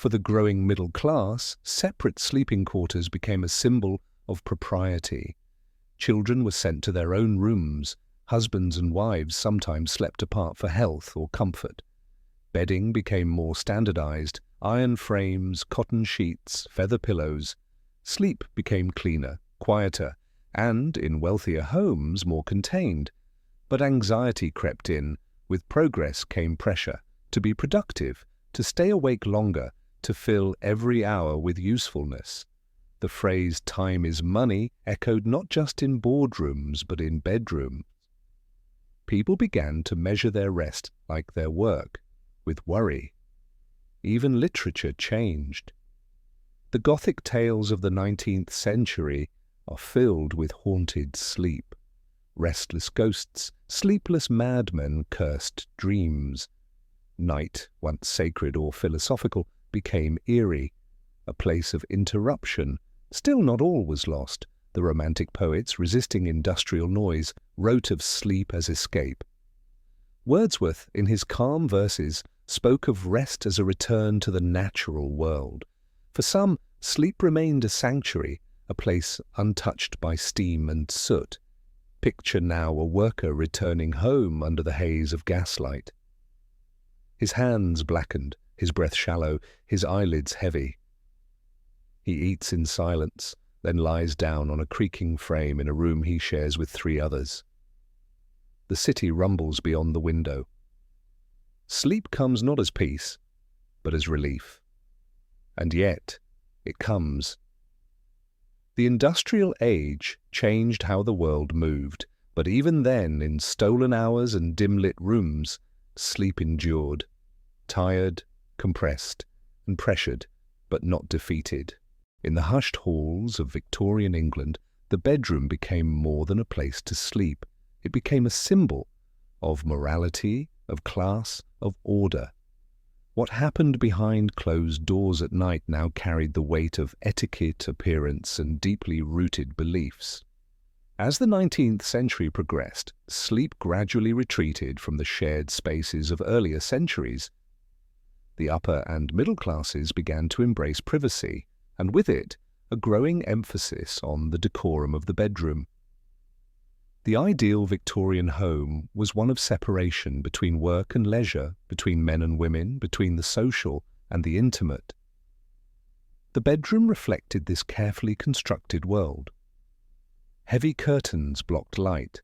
For the growing middle class, separate sleeping quarters became a symbol of propriety. Children were sent to their own rooms. Husbands and wives sometimes slept apart for health or comfort. Bedding became more standardized, iron frames, cotton sheets, feather pillows. Sleep became cleaner, quieter, and, in wealthier homes, more contained. But anxiety crept in. With progress came pressure to be productive, to stay awake longer, to fill every hour with usefulness. The phrase "time is money" echoed not just in boardrooms but in bedrooms. People began to measure their rest like their work, with worry. Even literature changed. The Gothic tales of the 19th century are filled with haunted sleep. Restless ghosts, sleepless madmen, cursed dreams. Night, once sacred or philosophical, became eerie, a place of interruption. Still not all was lost. The Romantic poets, resisting industrial noise, wrote of sleep as escape. Wordsworth, in his calm verses, spoke of rest as a return to the natural world. For some, sleep remained a sanctuary, a place untouched by steam and soot. Picture now a worker returning home under the haze of gaslight. His hands blackened, his breath shallow, his eyelids heavy. He eats in silence, then lies down on a creaking frame in a room he shares with 3 others. The city rumbles beyond the window. Sleep comes not as peace, but as relief. And yet, it comes. The industrial age changed how the world moved, but even then, in stolen hours and dim-lit rooms, sleep endured, tired, compressed, and pressured, but not defeated. In the hushed halls of Victorian England, the bedroom became more than a place to sleep. It became a symbol of morality, of class, of order. What happened behind closed doors at night now carried the weight of etiquette, appearance, and deeply rooted beliefs. As the 19th century progressed, sleep gradually retreated from the shared spaces of earlier centuries. The upper and middle classes began to embrace privacy, and with it, a growing emphasis on the decorum of the bedroom. The ideal Victorian home was one of separation between work and leisure, between men and women, between the social and the intimate. The bedroom reflected this carefully constructed world. Heavy curtains blocked light.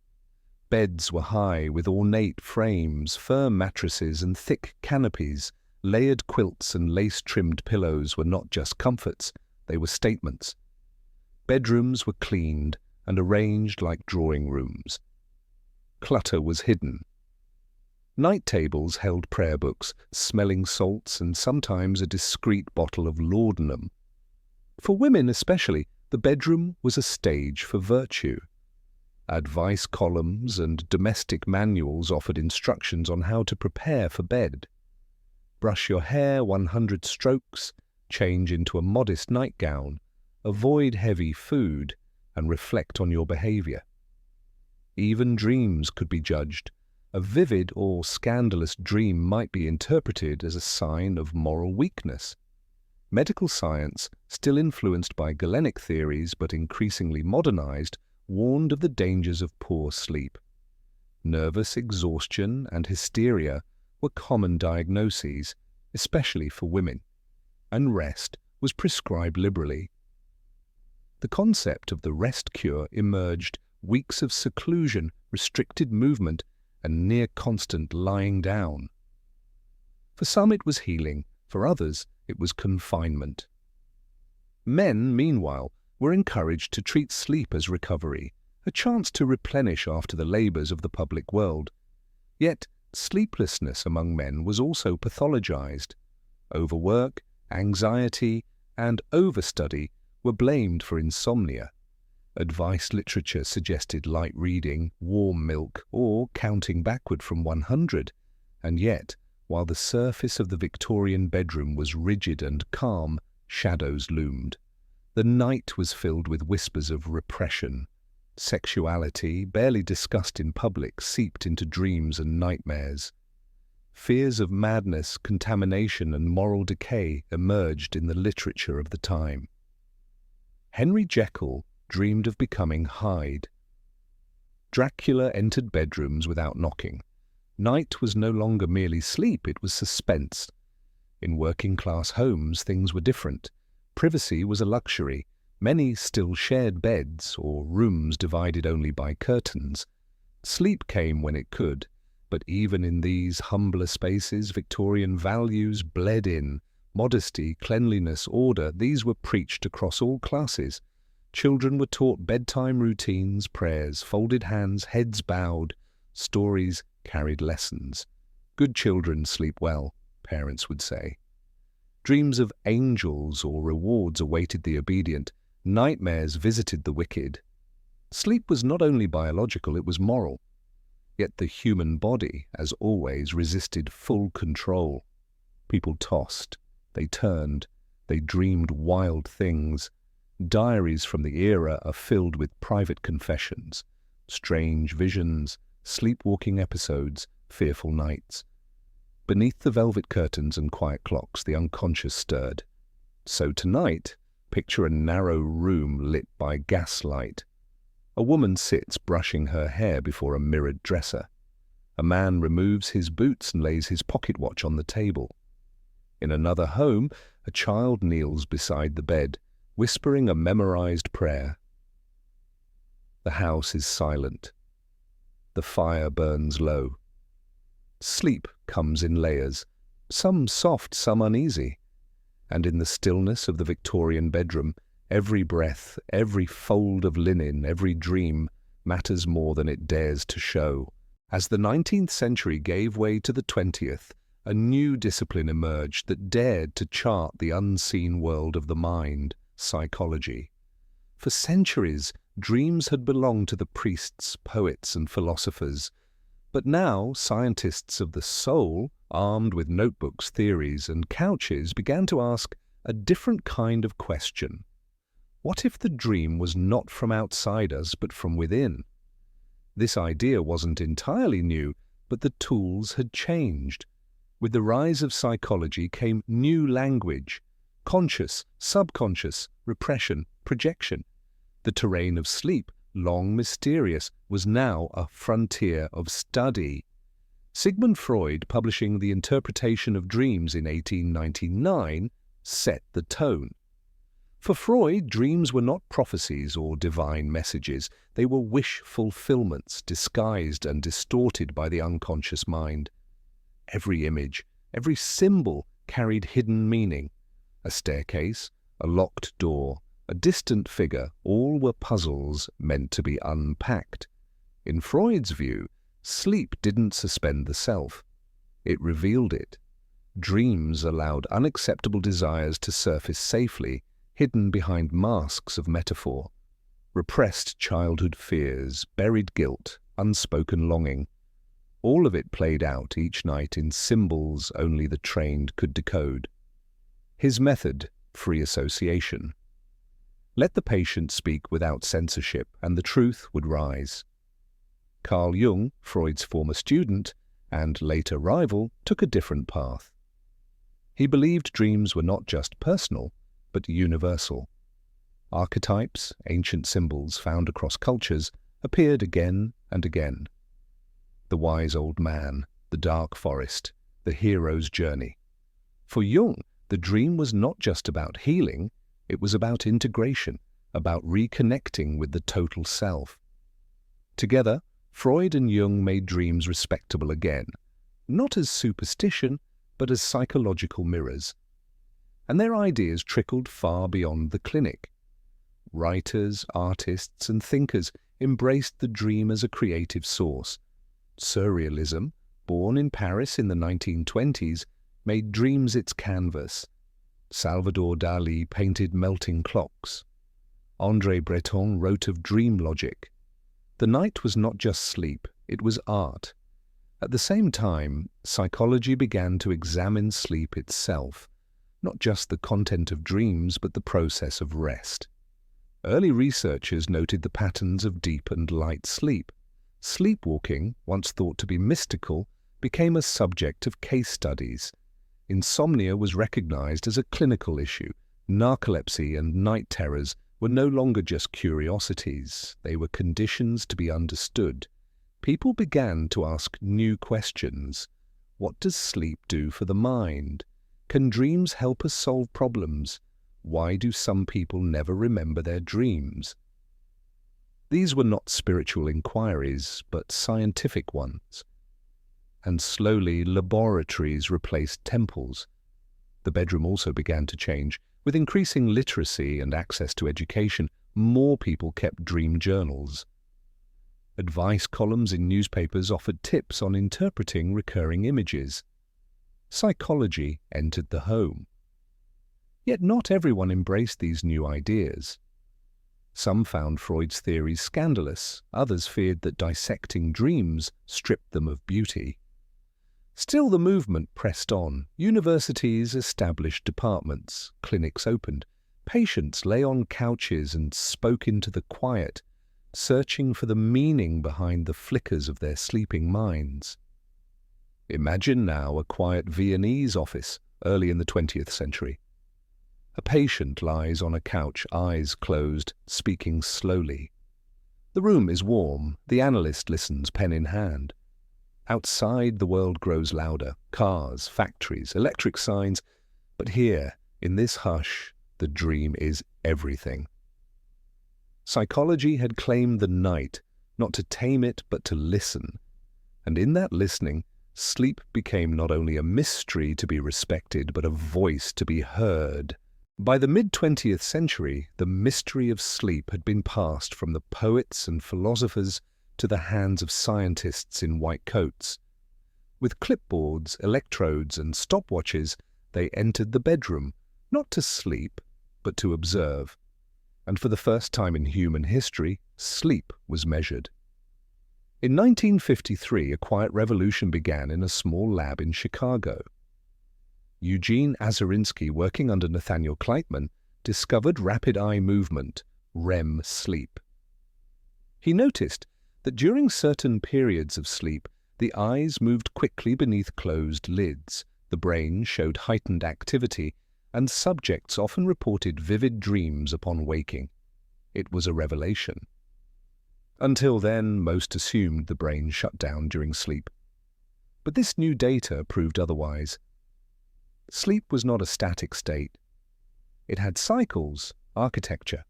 Beds were high with ornate frames, firm mattresses and thick canopies. Layered quilts and lace-trimmed pillows were not just comforts, they were statements. Bedrooms were cleaned and arranged like drawing rooms. Clutter was hidden. Night tables held prayer books, smelling salts, and sometimes a discreet bottle of laudanum. For women especially, the bedroom was a stage for virtue. Advice columns and domestic manuals offered instructions on how to prepare for bed. Brush your hair 100 strokes, change into a modest nightgown, avoid heavy food, and reflect on your behavior. Even dreams could be judged. A vivid or scandalous dream might be interpreted as a sign of moral weakness. Medical science, still influenced by Galenic theories but increasingly modernized, warned of the dangers of poor sleep. Nervous exhaustion and hysteria were common diagnoses, especially for women, and rest was prescribed liberally. The concept of the rest cure emerged: weeks of seclusion, restricted movement, and near-constant lying down. For some it was healing, for others it was confinement. Men, meanwhile, were encouraged to treat sleep as recovery, a chance to replenish after the labours of the public world. Yet sleeplessness among men was also pathologized. Overwork, anxiety, and overstudy were blamed for insomnia. Advice literature suggested light reading, warm milk, or counting backward from 100, and yet, while the surface of the Victorian bedroom was rigid and calm, shadows loomed. The night was filled with whispers of repression. Sexuality, barely discussed in public, seeped into dreams and nightmares. Fears of madness, contamination, and moral decay emerged in the literature of the time. Henry Jekyll dreamed of becoming Hyde. Dracula entered bedrooms without knocking. Night was no longer merely sleep, it was suspense. In working-class homes, things were different. Privacy was a luxury. Many still shared beds or rooms divided only by curtains. Sleep came when it could, but even in these humbler spaces, Victorian values bled in: Modesty, cleanliness, order, these were preached across all classes. Children were taught bedtime routines, prayers, folded hands, heads bowed. Stories carried lessons. Good children sleep well, parents would say. Dreams of angels or rewards awaited the obedient. Nightmares visited the wicked. Sleep was not only biological, it was moral. Yet the human body, as always, resisted full control. People tossed, they turned, they dreamed wild things. Diaries from the era are filled with private confessions, strange visions, sleepwalking episodes, fearful nights. Beneath the velvet curtains and quiet clocks, the unconscious stirred. So tonight, picture a narrow room lit by gaslight. A woman sits brushing her hair before a mirrored dresser. A man removes his boots and lays his pocket watch on the table. In another home, a child kneels beside the bed, whispering a memorized prayer. The house is silent. The fire burns low. Sleep comes in layers, some soft, some uneasy. And in the stillness of the Victorian bedroom, every breath, every fold of linen, every dream matters more than it dares to show. As the 19th century gave way to the 20th, a new discipline emerged that dared to chart the unseen world of the mind, psychology. For centuries, dreams had belonged to the priests, poets, and philosophers. But now, scientists of the soul, armed with notebooks, theories, and couches, began to ask a different kind of question. What if the dream was not from outside us, but from within? This idea wasn't entirely new, but the tools had changed. With the rise of psychology came new language: conscious, subconscious, repression, projection. The terrain of sleep, long mysterious, was now a frontier of study. Sigmund Freud, publishing The Interpretation of Dreams in 1899, set the tone. For Freud, dreams were not prophecies or divine messages. They were wish fulfillments, disguised and distorted by the unconscious mind. Every image, every symbol carried hidden meaning. A staircase, a locked door, a distant figure, all were puzzles meant to be unpacked. In Freud's view, sleep didn't suspend the self. It revealed it. Dreams allowed unacceptable desires to surface safely, hidden behind masks of metaphor. Repressed childhood fears, buried guilt, unspoken longing. All of it played out each night in symbols only the trained could decode. His method, free association. Let the patient speak without censorship, and the truth would rise. Carl Jung, Freud's former student and later rival, took a different path. He believed dreams were not just personal, but universal. Archetypes, ancient symbols found across cultures, appeared again and again. The wise old man, the dark forest, the hero's journey. For Jung, the dream was not just about healing, it was about integration, about reconnecting with the total self. Together, Freud and Jung made dreams respectable again, not as superstition, but as psychological mirrors. And their ideas trickled far beyond the clinic. Writers, artists, and thinkers embraced the dream as a creative source. Surrealism, born in Paris in the 1920s, made dreams its canvas. Salvador Dali painted melting clocks. André Breton wrote of dream logic. The night was not just sleep, it was art. At the same time, psychology began to examine sleep itself, not just the content of dreams, but the process of rest. Early researchers noted the patterns of deep and light sleep. Sleepwalking, once thought to be mystical, became a subject of case studies. Insomnia was recognized as a clinical issue. Narcolepsy and night terrors were no longer just curiosities. They were conditions to be understood. People began to ask new questions. What does sleep do for the mind? Can dreams help us solve problems? Why do some people never remember their dreams? These were not spiritual inquiries, but scientific ones. And slowly laboratories replaced temples. The bedroom also began to change. With increasing literacy and access to education, more people kept dream journals. Advice columns in newspapers offered tips on interpreting recurring images. Psychology entered the home. Yet not everyone embraced these new ideas. Some found Freud's theories scandalous, others feared that dissecting dreams stripped them of beauty. Still, the movement pressed on. Universities established departments, clinics opened, patients lay on couches and spoke into the quiet, searching for the meaning behind the flickers of their sleeping minds. Imagine now a quiet Viennese office early in the 20th century. A patient lies on a couch, eyes closed, speaking slowly. The room is warm. The analyst listens, pen in hand. Outside, the world grows louder. Cars, factories, electric signs. But here, in this hush, the dream is everything. Psychology had claimed the night, not to tame it, but to listen. And in that listening, sleep became not only a mystery to be respected, but a voice to be heard. By the mid-20th century, the mystery of sleep had been passed from the poets and philosophers to the hands of scientists in white coats. With clipboards, electrodes, and stopwatches, they entered the bedroom, not to sleep, but to observe. And for the first time in human history, sleep was measured. In 1953, a quiet revolution began in a small lab in Chicago. Eugene Azarinsky, working under Nathaniel Kleitman, discovered rapid eye movement, REM sleep. He noticed that during certain periods of sleep, the eyes moved quickly beneath closed lids, the brain showed heightened activity, and subjects often reported vivid dreams upon waking. It was a revelation. Until then, most assumed the brain shut down during sleep. But this new data proved otherwise. Sleep was not a static state. It had cycles, architecture.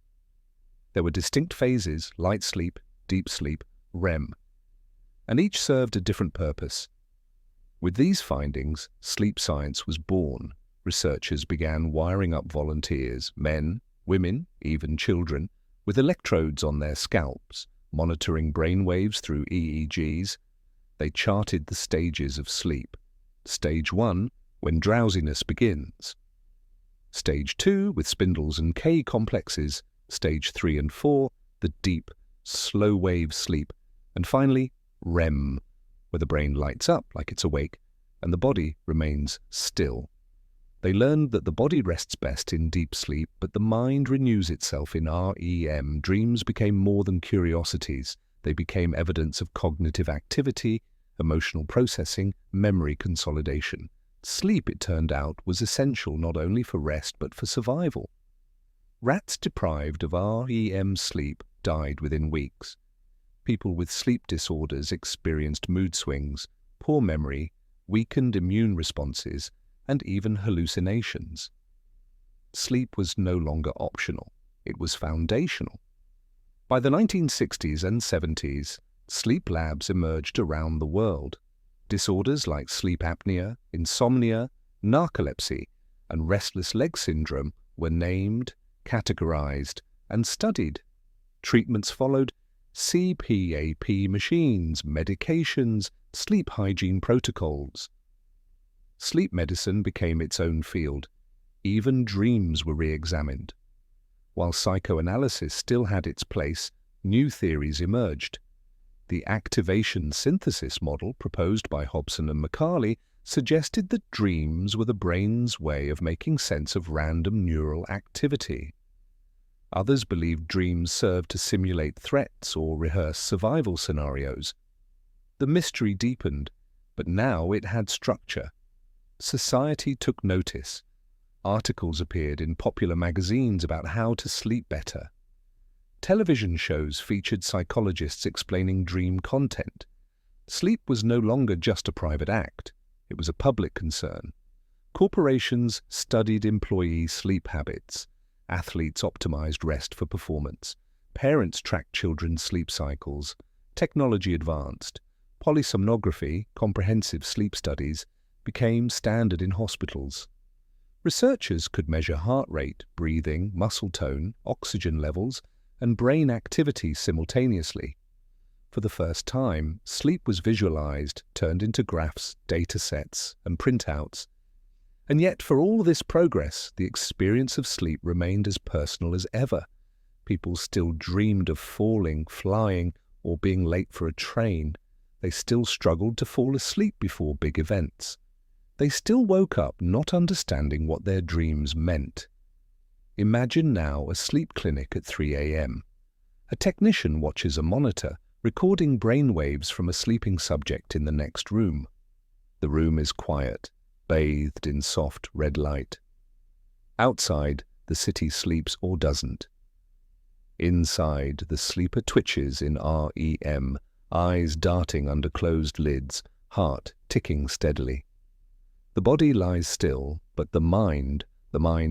There were distinct phases: light sleep, deep sleep, REM, and each served a different purpose. With these findings, sleep science was born. Researchers began wiring up volunteers, men, women, even children, with electrodes on their scalps, monitoring brain waves through EEGs. They charted the stages of sleep. Stage 1, when drowsiness begins. Stage 2, with spindles and K complexes. Stage 3 and 4, the deep, slow-wave sleep. And finally, REM, where the brain lights up like it's awake and the body remains still. They learned that the body rests best in deep sleep, but the mind renews itself in REM. Dreams became more than curiosities. They became evidence of cognitive activity, emotional processing, memory consolidation. Sleep, it turned out, was essential not only for rest but for survival. Rats deprived of REM sleep died within weeks. People with sleep disorders experienced mood swings, poor memory, weakened immune responses, and even hallucinations. Sleep was no longer optional. It was foundational. By the 1960s and 70s, sleep labs emerged around the world. Disorders like sleep apnea, insomnia, narcolepsy, and restless leg syndrome were named, categorized, and studied. Treatments followed: CPAP machines, medications, sleep hygiene protocols. Sleep medicine became its own field. Even dreams were re-examined. While psychoanalysis still had its place, new theories emerged. The activation synthesis model proposed by Hobson and Macaulay suggested that dreams were the brain's way of making sense of random neural activity. Others believed dreams served to simulate threats or rehearse survival scenarios. The mystery deepened, but now it had structure. Society took notice. Articles appeared in popular magazines about how to sleep better. Television shows featured psychologists explaining dream content. Sleep was no longer just a private act. It was a public concern. Corporations studied employee sleep habits. Athletes optimized rest for performance. Parents tracked children's sleep cycles. Technology advanced. Polysomnography, comprehensive sleep studies, became standard in hospitals. Researchers could measure heart rate, breathing, muscle tone, oxygen levels, and brain activity simultaneously. For the first time, sleep was visualized, turned into graphs, data sets, and printouts. And yet, for all this progress, the experience of sleep remained as personal as ever. People still dreamed of falling, flying, or being late for a train. They still struggled to fall asleep before big events. They still woke up not understanding what their dreams meant. Imagine now a sleep clinic at 3 a.m. A technician watches a monitor, recording brainwaves from a sleeping subject in the next room. The room is quiet, bathed in soft red light. Outside, the city sleeps or doesn't. Inside, the sleeper twitches in REM, eyes darting under closed lids, heart ticking steadily. The body lies still, but the mind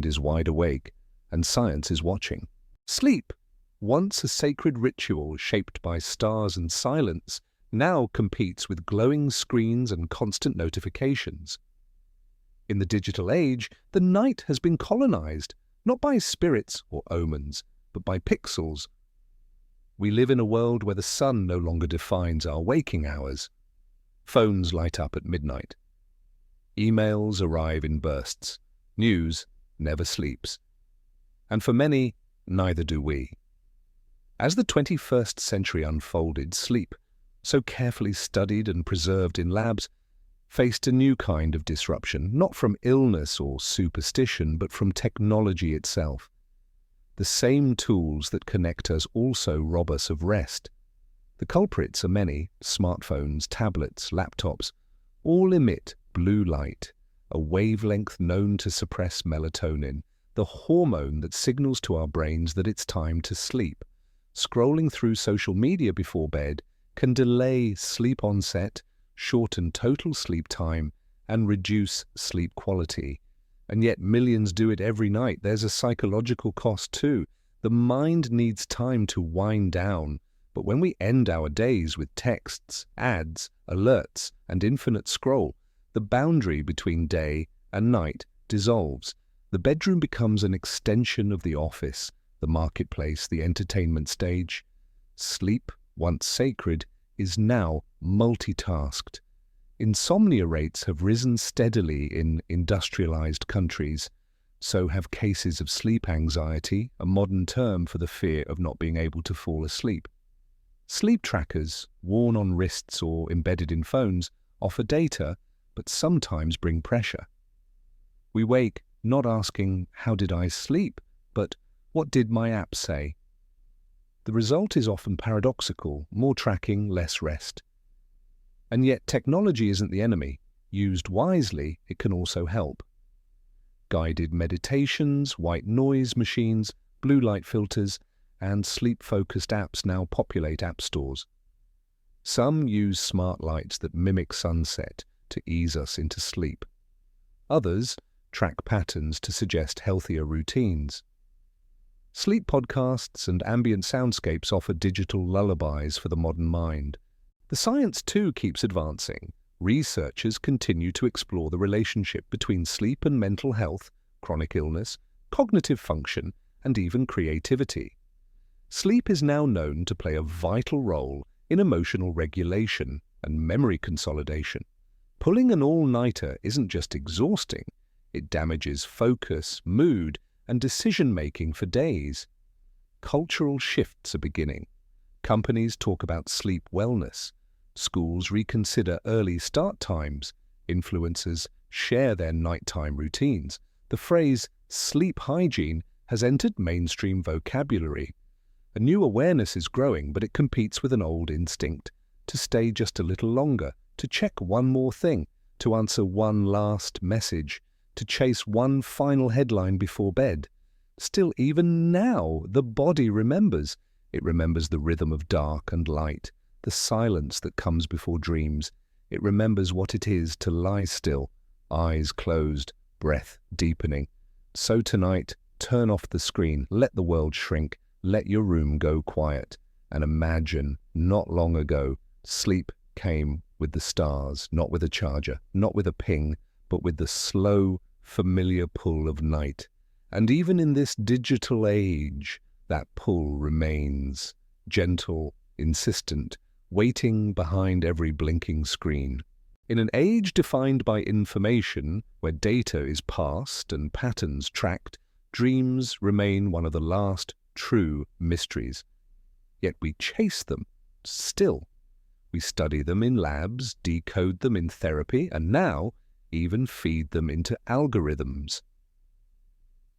is wide awake, and science is watching. Sleep, once a sacred ritual shaped by stars and silence, now competes with glowing screens and constant notifications. In the digital age, the night has been colonized, not by spirits or omens, but by pixels. We live in a world where the sun no longer defines our waking hours. Phones light up at midnight. Emails arrive in bursts. News never sleeps. And for many, neither do we. As the 21st century unfolded, sleep, so carefully studied and preserved in labs, faced a new kind of disruption, not from illness or superstition, but from technology itself. The same tools that connect us also rob us of rest. The culprits are many: smartphones, tablets, laptops, all emit blue light, a wavelength known to suppress melatonin, the hormone that signals to our brains that it's time to sleep. Scrolling through social media before bed can delay sleep onset, shorten total sleep time, and reduce sleep quality. And yet millions do it every night. There's a psychological cost too. The mind needs time to wind down. But when we end our days with texts, ads, alerts, and infinite scroll, the boundary between day and night dissolves. The bedroom becomes an extension of the office, the marketplace, the entertainment stage. Sleep, once sacred, is now multitasked. Insomnia rates have risen steadily in industrialized countries. So have cases of sleep anxiety, a modern term for the fear of not being able to fall asleep. Sleep trackers, worn on wrists or embedded in phones, offer data, but sometimes bring pressure. We wake not asking, "How did I sleep?" but "What did my app say?" The result is often paradoxical: more tracking, less rest. And yet technology isn't the enemy. Used wisely, it can also help. Guided meditations, white noise machines, blue light filters, and sleep-focused apps now populate app stores. Some use smart lights that mimic sunset to ease us into sleep. Others track patterns to suggest healthier routines. Sleep podcasts and ambient soundscapes offer digital lullabies for the modern mind. The science, too, keeps advancing. Researchers continue to explore the relationship between sleep and mental health, chronic illness, cognitive function, and even creativity. Sleep is now known to play a vital role in emotional regulation and memory consolidation. Pulling an all-nighter isn't just exhausting, it damages focus, mood, and decision-making for days. Cultural shifts are beginning. Companies talk about sleep wellness. Schools reconsider early start times. Influencers share their nighttime routines. The phrase sleep hygiene has entered mainstream vocabulary. A new awareness is growing, but it competes with an old instinct to stay just a little longer, to check one more thing, to answer one last message, to chase one final headline before bed. Still, even now, the body remembers. It remembers the rhythm of dark and light, the silence that comes before dreams. It remembers what it is to lie still, eyes closed, breath deepening. So tonight, turn off the screen, let the world shrink, let your room go quiet, and imagine, not long ago, sleep came with the stars, not with a charger, not with a ping, but with the slow, familiar pull of night. And even in this digital age, that pull remains gentle, insistent, waiting behind every blinking screen. In an age defined by information, where data is passed and patterns tracked, dreams remain one of the last true mysteries. Yet we chase them still. We study them in labs, decode them in therapy, and now even feed them into algorithms.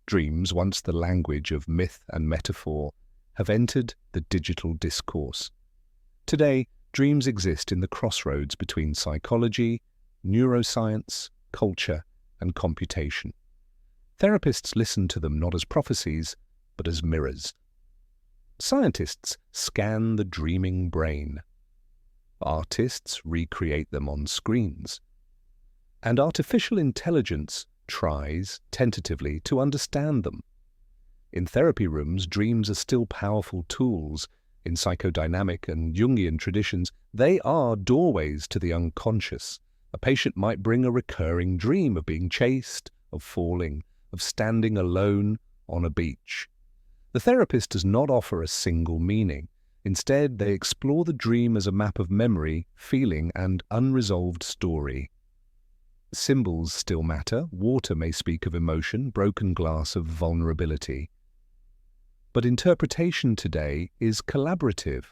Dreams, once the language of myth and metaphor, have entered the digital discourse. Today, dreams exist in the crossroads between psychology, neuroscience, culture, and computation. Therapists listen to them not as prophecies, but as mirrors. Scientists scan the dreaming brain. Artists recreate them on screens. And artificial intelligence tries, tentatively, to understand them. In therapy rooms, dreams are still powerful tools. In psychodynamic and Jungian traditions, they are doorways to the unconscious. A patient might bring a recurring dream of being chased, of falling, of standing alone on a beach. The therapist does not offer a single meaning. Instead, they explore the dream as a map of memory, feeling, and unresolved story. Symbols still matter. Water may speak of emotion, broken glass of vulnerability. But interpretation today is collaborative.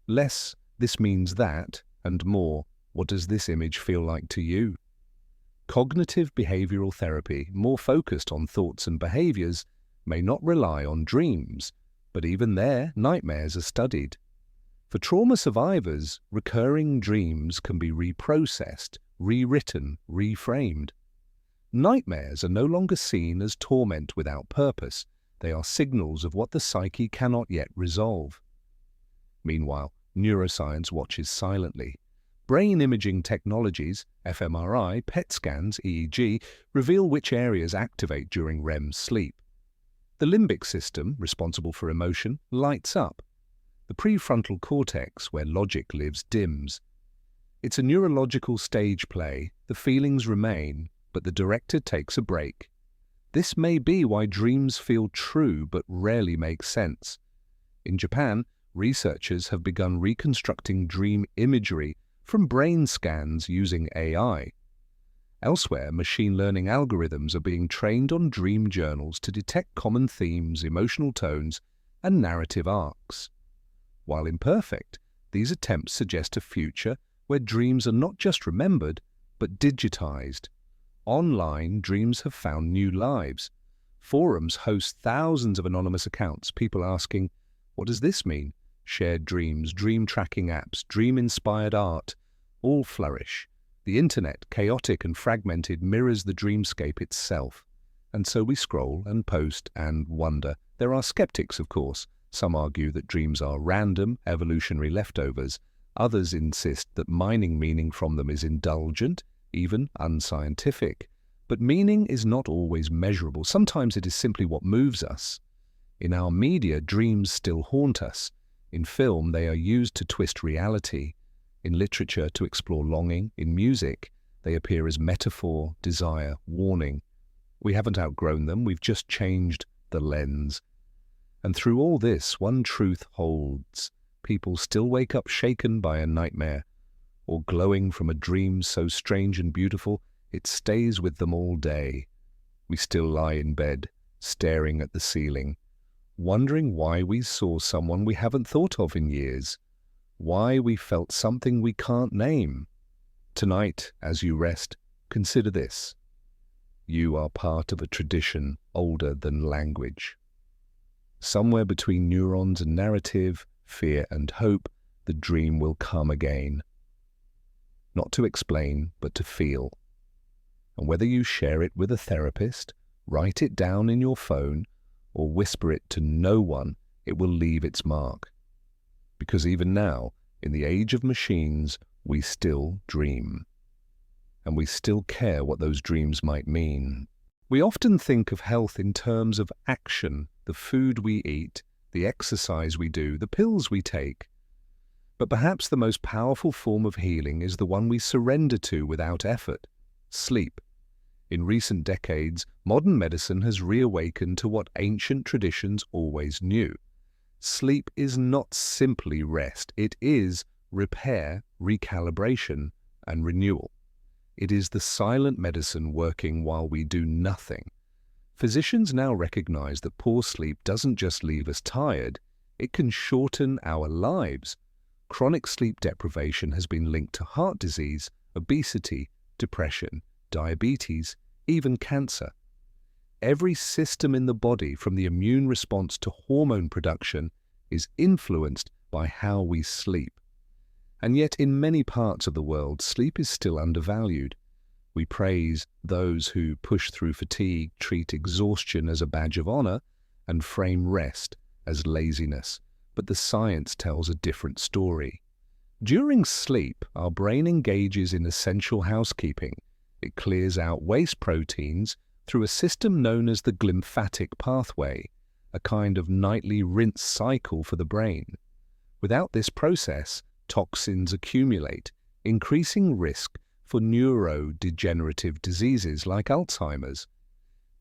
Less, this means that, and more, what does this image feel like to you? Cognitive behavioral therapy, more focused on thoughts and behaviors, may not rely on dreams, but even there, nightmares are studied. For trauma survivors, recurring dreams can be reprocessed, rewritten, reframed. Nightmares are no longer seen as torment without purpose. They are signals of what the psyche cannot yet resolve. Meanwhile, neuroscience watches silently. Brain imaging technologies, fMRI, PET scans, EEG, reveal which areas activate during REM sleep. The limbic system, responsible for emotion, lights up. The prefrontal cortex, where logic lives, dims. It's a neurological stage play. The feelings remain, but the director takes a break. This may be why dreams feel true but rarely make sense. In Japan, researchers have begun reconstructing dream imagery from brain scans using AI. Elsewhere, machine learning algorithms are being trained on dream journals to detect common themes, emotional tones, and narrative arcs. While imperfect, these attempts suggest a future where dreams are not just remembered, but digitized. Online, dreams have found new lives. Forums host thousands of anonymous accounts, people asking, what does this mean? Shared dreams, dream tracking apps, dream-inspired art, all flourish. The internet, chaotic and fragmented, mirrors the dreamscape itself. And so we scroll and post and wonder. There are skeptics, of course. Some argue that dreams are random, evolutionary leftovers. Others insist that mining meaning from them is indulgent, even unscientific. But meaning is not always measurable. Sometimes it is simply what moves us. In our media, dreams still haunt us. In film, they are used to twist reality. In literature, to explore longing. In music, they appear as metaphor, desire, warning. We haven't outgrown them, we've just changed the lens. And through all this, one truth holds. People still wake up shaken by a nightmare, or glowing from a dream so strange and beautiful, it stays with them all day. We still lie in bed, staring at the ceiling, wondering why we saw someone we haven't thought of in years, why we felt something we can't name. Tonight, as you rest, consider this. You are part of a tradition older than language. Somewhere between neurons and narrative, fear and hope, the dream will come again. Not to explain, but to feel. And whether you share it with a therapist, write it down in your phone, or whisper it to no one, it will leave its mark. Because even now, in the age of machines, we still dream. And we still care what those dreams might mean. We often think of health in terms of action, the food we eat, the exercise we do, the pills we take. But perhaps the most powerful form of healing is the one we surrender to without effort: sleep. In recent decades, modern medicine has reawakened to what ancient traditions always knew. Sleep is not simply rest, it is repair, recalibration, and renewal. It is the silent medicine working while we do nothing. Physicians now recognize that poor sleep doesn't just leave us tired, it can shorten our lives. Chronic sleep deprivation has been linked to heart disease, obesity, depression, diabetes, even cancer. Every system in the body, from the immune response to hormone production, is influenced by how we sleep. And yet, in many parts of the world, sleep is still undervalued. We praise those who push through fatigue, treat exhaustion as a badge of honor, and frame rest as laziness. But the science tells a different story. During sleep, our brain engages in essential housekeeping. It clears out waste proteins through a system known as the glymphatic pathway, a kind of nightly rinse cycle for the brain. Without this process, toxins accumulate, increasing risk for neurodegenerative diseases like Alzheimer's.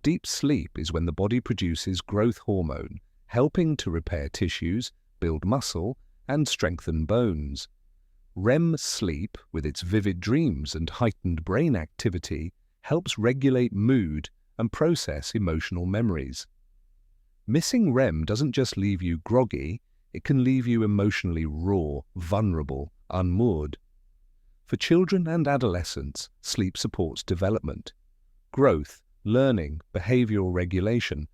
Deep sleep is when the body produces growth hormone, helping to repair tissues, build muscle, and strengthen bones. REM sleep, with its vivid dreams and heightened brain activity, helps regulate mood and process emotional memories. Missing REM doesn't just leave you groggy, it can leave you emotionally raw, vulnerable, unmoored. For children and adolescents, sleep supports development. Growth, learning, behavioral regulation,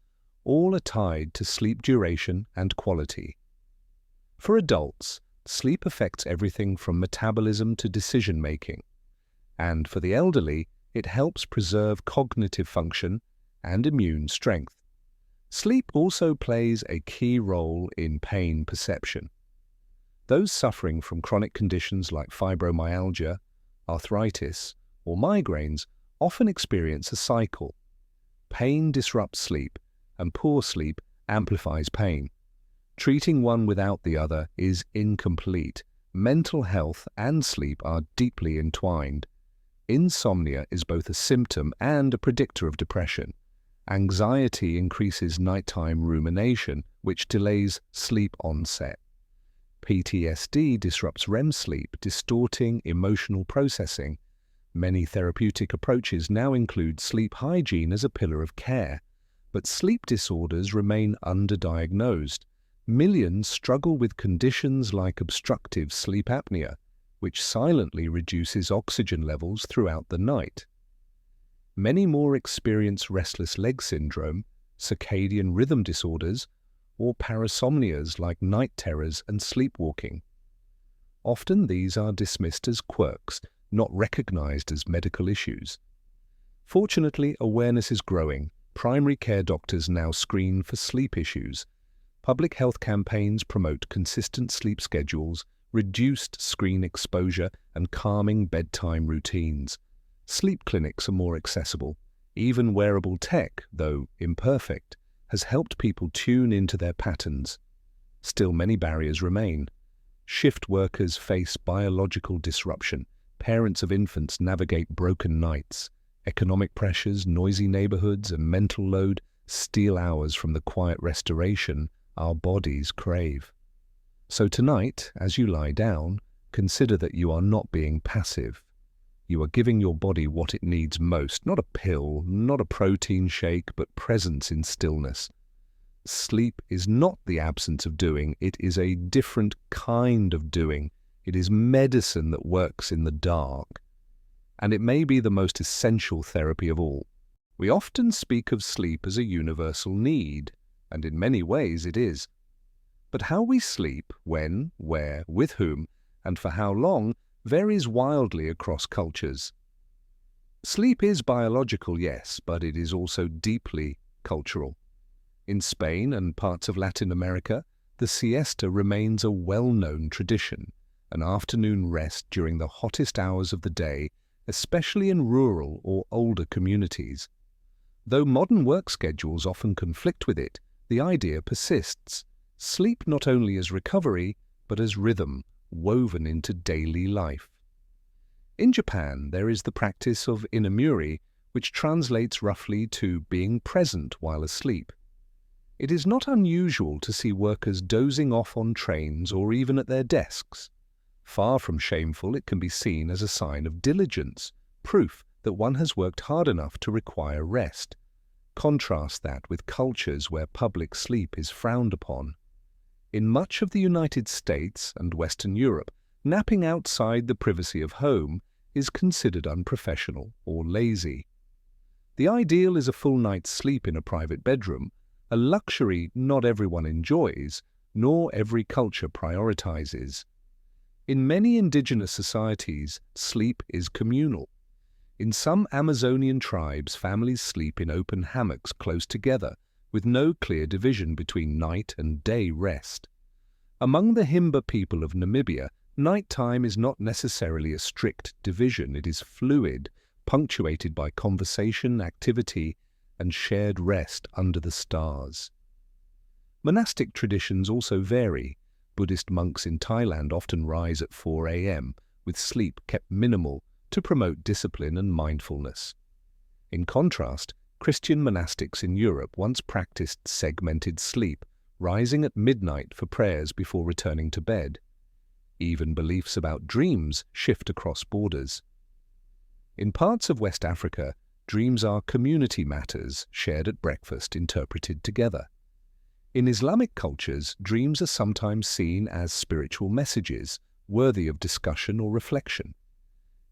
all are tied to sleep duration and quality. For adults, sleep affects everything from metabolism to decision-making. And for the elderly, it helps preserve cognitive function and immune strength. Sleep also plays a key role in pain perception. Those suffering from chronic conditions like fibromyalgia, arthritis, or migraines often experience a cycle. Pain disrupts sleep, and poor sleep amplifies pain. Treating one without the other is incomplete. Mental health and sleep are deeply entwined. Insomnia is both a symptom and a predictor of depression. Anxiety increases nighttime rumination, which delays sleep onset. PTSD disrupts REM sleep, distorting emotional processing. Many therapeutic approaches now include sleep hygiene as a pillar of care, but sleep disorders remain underdiagnosed. Millions struggle with conditions like obstructive sleep apnea, which silently reduces oxygen levels throughout the night. Many more experience restless leg syndrome, circadian rhythm disorders, or parasomnias like night terrors and sleepwalking. Often these are dismissed as quirks, not recognized as medical issues. Fortunately, awareness is growing. Primary care doctors now screen for sleep issues. Public health campaigns promote consistent sleep schedules, reduced screen exposure, and calming bedtime routines. Sleep clinics are more accessible. Even wearable tech, though imperfect, has helped people tune into their patterns. Still, many barriers remain. Shift workers face biological disruption. Parents of infants navigate broken nights. Economic pressures, noisy neighborhoods, and mental load steal hours from the quiet restoration our bodies crave. So tonight, as you lie down, consider that you are not being passive. You are giving your body what it needs most, not a pill, not a protein shake, but presence in stillness. Sleep is not the absence of doing, it is a different kind of doing. It is medicine that works in the dark. And it may be the most essential therapy of all. We often speak of sleep as a universal need, and in many ways it is. But how we sleep, when, where, with whom, and for how long, varies wildly across cultures. Sleep is biological, yes, but it is also deeply cultural. In Spain and parts of Latin America, the siesta remains a well-known tradition, an afternoon rest during the hottest hours of the day, especially in rural or older communities. Though modern work schedules often conflict with it, the idea persists. Sleep not only as recovery, but as rhythm, woven into daily life. In Japan, there is the practice of inamuri, which translates roughly to being present while asleep. It is not unusual to see workers dozing off on trains or even at their desks. Far from shameful, it can be seen as a sign of diligence, proof that one has worked hard enough to require rest. Contrast that with cultures where public sleep is frowned upon. In much of the United States and Western Europe, napping outside the privacy of home is considered unprofessional or lazy. The ideal is a full night's sleep in a private bedroom, a luxury not everyone enjoys, nor every culture prioritizes. In many indigenous societies, sleep is communal. In some Amazonian tribes, families sleep in open hammocks close together, with no clear division between night and day rest. Among the Himba people of Namibia, nighttime is not necessarily a strict division. It is fluid, punctuated by conversation, activity, and shared rest under the stars. Monastic traditions also vary. Buddhist monks in Thailand often rise at 4 a.m., with sleep kept minimal to promote discipline and mindfulness. In contrast, Christian monastics in Europe once practiced segmented sleep, rising at midnight for prayers before returning to bed. Even beliefs about dreams shift across borders. In parts of West Africa, dreams are community matters shared at breakfast, interpreted together. In Islamic cultures, dreams are sometimes seen as spiritual messages, worthy of discussion or reflection.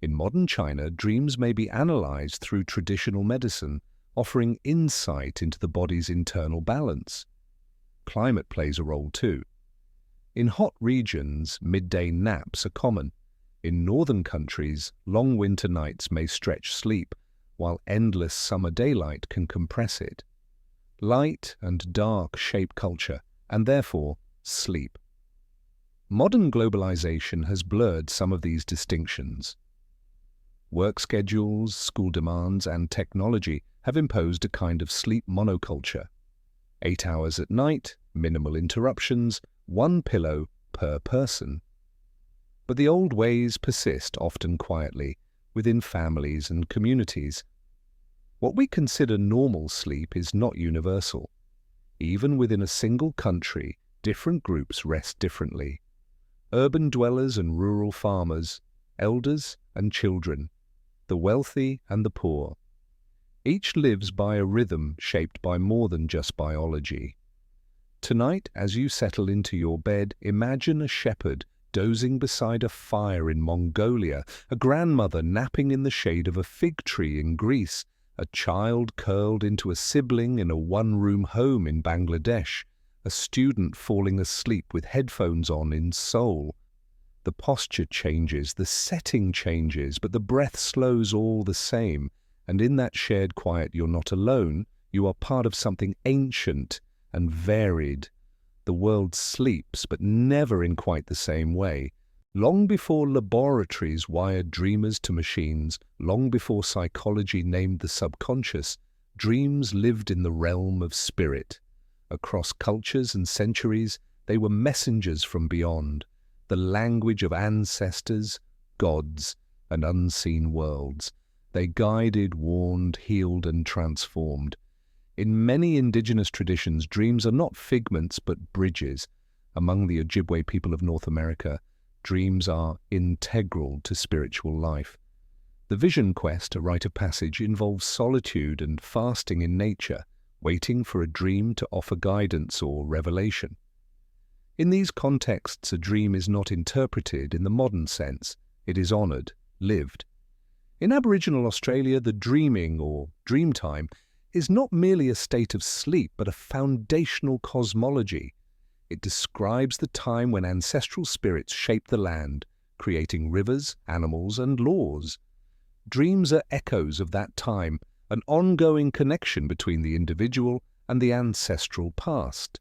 In modern China, dreams may be analyzed through traditional medicine, offering insight into the body's internal balance. Climate plays a role too. In hot regions, midday naps are common. In northern countries, long winter nights may stretch sleep, while endless summer daylight can compress it. Light and dark shape culture, and therefore sleep. Modern globalization has blurred some of these distinctions. Work schedules, school demands, and technology have imposed a kind of sleep monoculture. 8 hours at night, minimal interruptions, one pillow per person. But the old ways persist, often quietly, within families and communities. What we consider normal sleep is not universal. Even within a single country, different groups rest differently. Urban dwellers and rural farmers, elders and children, the wealthy and the poor. Each lives by a rhythm shaped by more than just biology. Tonight, as you settle into your bed, imagine a shepherd dozing beside a fire in Mongolia, a grandmother napping in the shade of a fig tree in Greece, a child curled into a sibling in a one-room home in Bangladesh, a student falling asleep with headphones on in Seoul. The posture changes, the setting changes, but the breath slows all the same, and in that shared quiet you're not alone, you are part of something ancient and varied. The world sleeps, but never in quite the same way. Long before laboratories wired dreamers to machines, long before psychology named the subconscious, dreams lived in the realm of spirit. Across cultures and centuries, they were messengers from beyond, the language of ancestors, gods, and unseen worlds. They guided, warned, healed, and transformed. In many indigenous traditions, dreams are not figments but bridges. Among the Ojibwe people of North America, dreams are integral to spiritual life. The vision quest, a rite of passage, involves solitude and fasting in nature, waiting for a dream to offer guidance or revelation. In these contexts, a dream is not interpreted in the modern sense. It is honored, lived. In Aboriginal Australia, the dreaming or dream time is not merely a state of sleep, but a foundational cosmology. It describes the time when ancestral spirits shaped the land, creating rivers, animals, and laws. Dreams are echoes of that time, an ongoing connection between the individual and the ancestral past.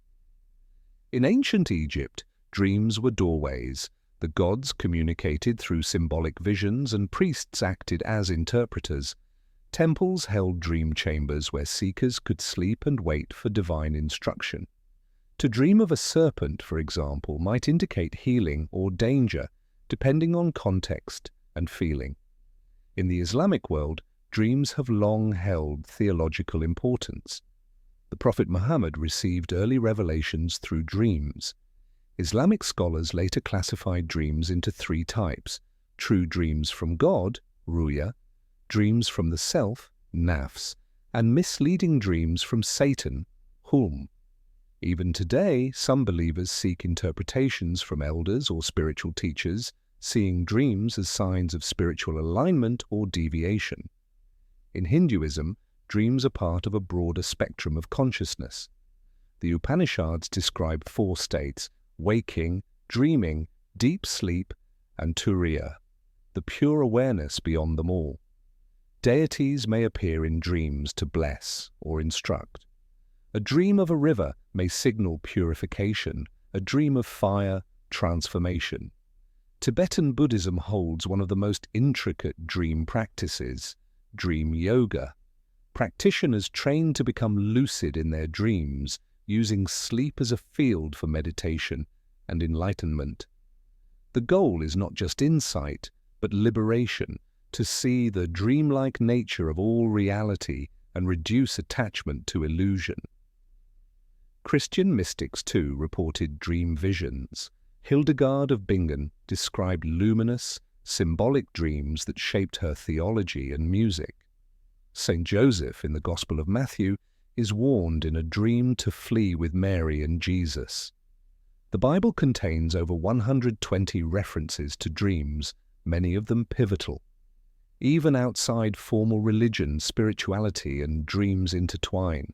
In ancient Egypt, dreams were doorways. The gods communicated through symbolic visions, and priests acted as interpreters. Temples held dream chambers where seekers could sleep and wait for divine instruction. To dream of a serpent, for example, might indicate healing or danger, depending on context and feeling. In the Islamic world, dreams have long held theological importance. The Prophet Muhammad received early revelations through dreams. Islamic scholars later classified dreams into three types: true dreams from God, ruya, dreams from the self, nafs, and misleading dreams from Satan, hulm. Even today, some believers seek interpretations from elders or spiritual teachers, seeing dreams as signs of spiritual alignment or deviation. In Hinduism, dreams are part of a broader spectrum of consciousness. The Upanishads describe four states: waking, dreaming, deep sleep, and turiya, the pure awareness beyond them all. Deities may appear in dreams to bless or instruct. A dream of a river may signal purification, a dream of fire, transformation. Tibetan Buddhism holds one of the most intricate dream practices, dream yoga. Practitioners train to become lucid in their dreams, using sleep as a field for meditation and enlightenment. The goal is not just insight, but liberation, to see the dreamlike nature of all reality and reduce attachment to illusion. Christian mystics, too, reported dream visions. Hildegard of Bingen described luminous, symbolic dreams that shaped her theology and music. Saint Joseph, in the Gospel of Matthew, is warned in a dream to flee with Mary and Jesus. The Bible contains over 120 references to dreams, many of them pivotal. Even outside formal religion, spirituality and dreams intertwine.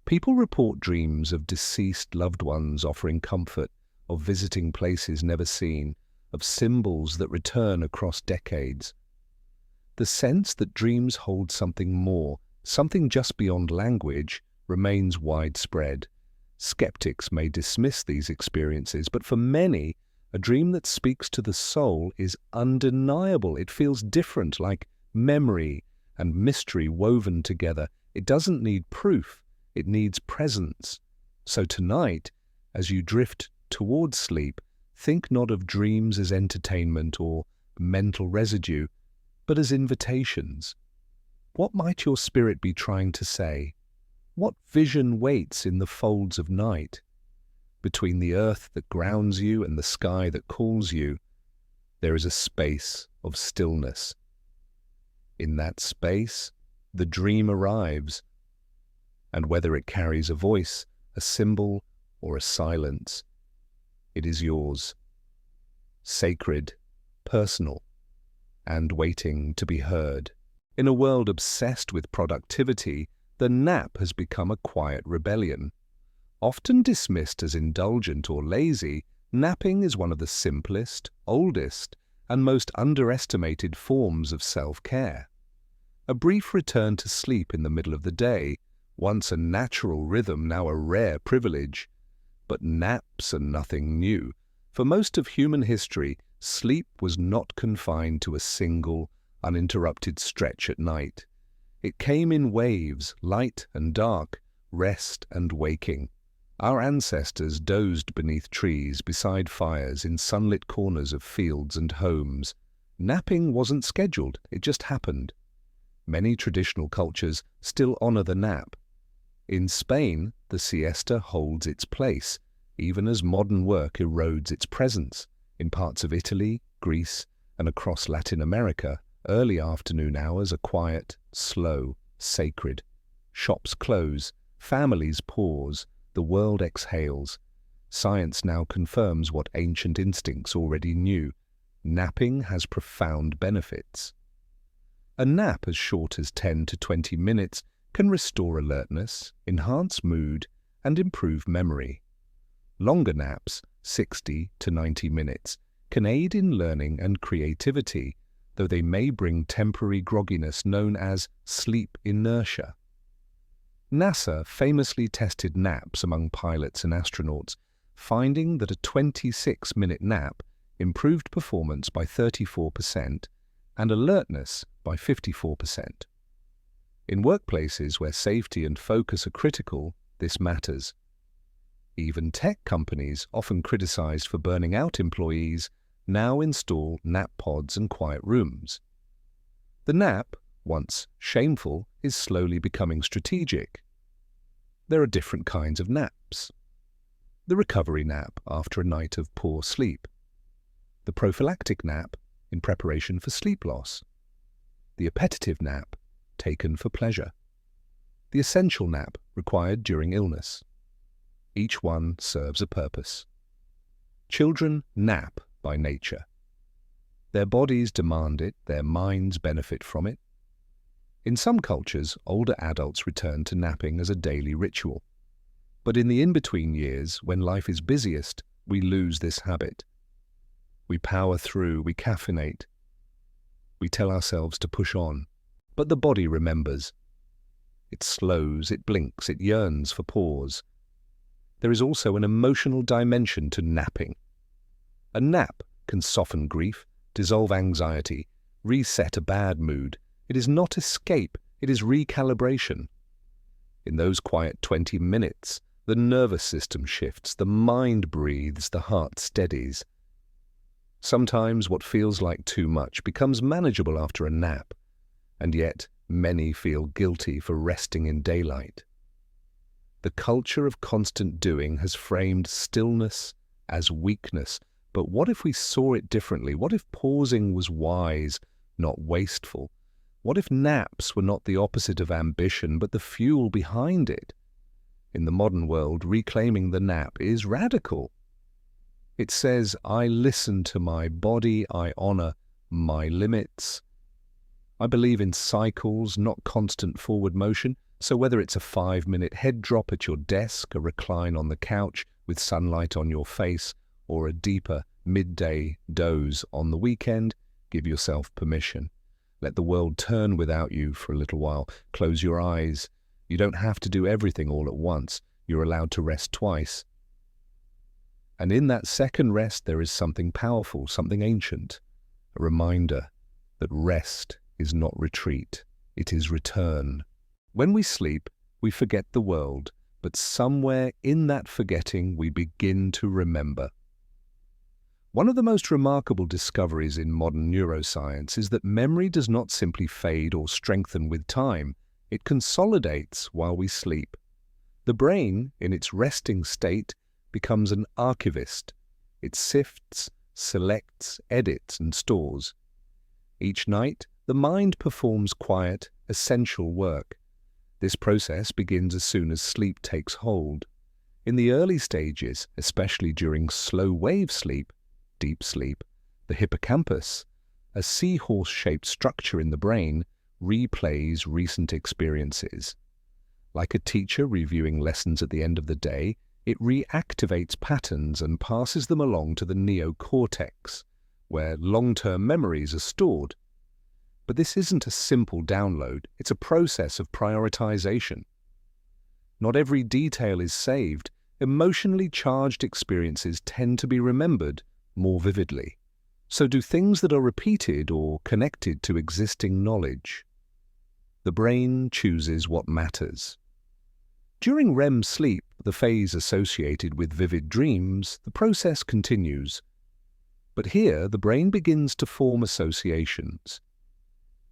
People report dreams of deceased loved ones offering comfort, of visiting places never seen, of symbols that return across decades. The sense that dreams hold something more, something just beyond language, remains widespread. Skeptics may dismiss these experiences, but for many, a dream that speaks to the soul is undeniable. It feels different, like memory and mystery woven together. It doesn't need proof, it needs presence. So tonight, as you drift towards sleep, think not of dreams as entertainment or mental residue, but as invitations. What might your spirit be trying to say? What vision waits in the folds of night? Between the earth that grounds you and the sky that calls you, there is a space of stillness. In that space, the dream arrives, and whether it carries a voice, a symbol, or a silence, it is yours. Sacred, personal, and waiting to be heard. In a world obsessed with productivity, the nap has become a quiet rebellion. Often dismissed as indulgent or lazy, napping is one of the simplest, oldest, and most underestimated forms of self-care. A brief return to sleep in the middle of the day, once a natural rhythm, now a rare privilege. But naps are nothing new. For most of human history, sleep was not confined to a single, uninterrupted stretch at night. It came in waves, light and dark, rest and waking. Our ancestors dozed beneath trees, beside fires, in sunlit corners of fields and homes. Napping wasn't scheduled, it just happened. Many traditional cultures still honor the nap. In Spain, the siesta holds its place, even as modern work erodes its presence. In parts of Italy, Greece, and across Latin America, early afternoon hours are quiet, slow, sacred. Shops close, families pause, the world exhales. Science now confirms what ancient instincts already knew. Napping has profound benefits. A nap as short as 10 to 20 minutes can restore alertness, enhance mood, and improve memory. Longer naps, 60 to 90 minutes, can aid in learning and creativity, though they may bring temporary grogginess known as sleep inertia. NASA famously tested naps among pilots and astronauts, finding that a 26-minute nap improved performance by 34% and alertness by 54%. In workplaces where safety and focus are critical, this matters. Even tech companies, often criticized for burning out employees, now install nap pods and quiet rooms. The nap, once shameful, is slowly becoming strategic. There are different kinds of naps. The recovery nap after a night of poor sleep. The prophylactic nap in preparation for sleep loss. The appetitive nap taken for pleasure. The essential nap required during illness. Each one serves a purpose. Children nap by nature. Their bodies demand it, their minds benefit from it. In some cultures, older adults return to napping as a daily ritual. But in the in-between years, when life is busiest, we lose this habit. We power through, we caffeinate. We tell ourselves to push on. But the body remembers. It slows, it blinks, it yearns for pause. There is also an emotional dimension to napping. A nap can soften grief, dissolve anxiety, reset a bad mood. It is not escape, it is recalibration. In those quiet 20 minutes, the nervous system shifts, the mind breathes, the heart steadies. Sometimes what feels like too much becomes manageable after a nap, and yet many feel guilty for resting in daylight. The culture of constant doing has framed stillness as weakness, but what if we saw it differently? What if pausing was wise, not wasteful? What if naps were not the opposite of ambition, but the fuel behind it? In the modern world, reclaiming the nap is radical. It says, I listen to my body, I honor my limits. I believe in cycles, not constant forward motion, so whether it's a 5-minute head drop at your desk, a recline on the couch with sunlight on your face, or a deeper midday doze on the weekend, give yourself permission. Let the world turn without you for a little while. Close your eyes. You don't have to do everything all at once. You're allowed to rest twice. And in that second rest, there is something powerful, something ancient, a reminder that rest is not retreat, it is return. When we sleep, we forget the world, but somewhere in that forgetting, we begin to remember. One of the most remarkable discoveries in modern neuroscience is that memory does not simply fade or strengthen with time, it consolidates while we sleep. The brain, in its resting state, becomes an archivist. It sifts, selects, edits, and stores. Each night, the mind performs quiet, essential work. This process begins as soon as sleep takes hold. In the early stages, especially during slow-wave sleep, deep sleep, the hippocampus, a seahorse-shaped structure in the brain, replays recent experiences. Like a teacher reviewing lessons at the end of the day, it reactivates patterns and passes them along to the neocortex, where long-term memories are stored. But this isn't a simple download, it's a process of prioritization. Not every detail is saved. Emotionally charged experiences tend to be remembered more vividly. So do things that are repeated or connected to existing knowledge. The brain chooses what matters. During REM sleep, the phase associated with vivid dreams, the process continues. But here, the brain begins to form associations.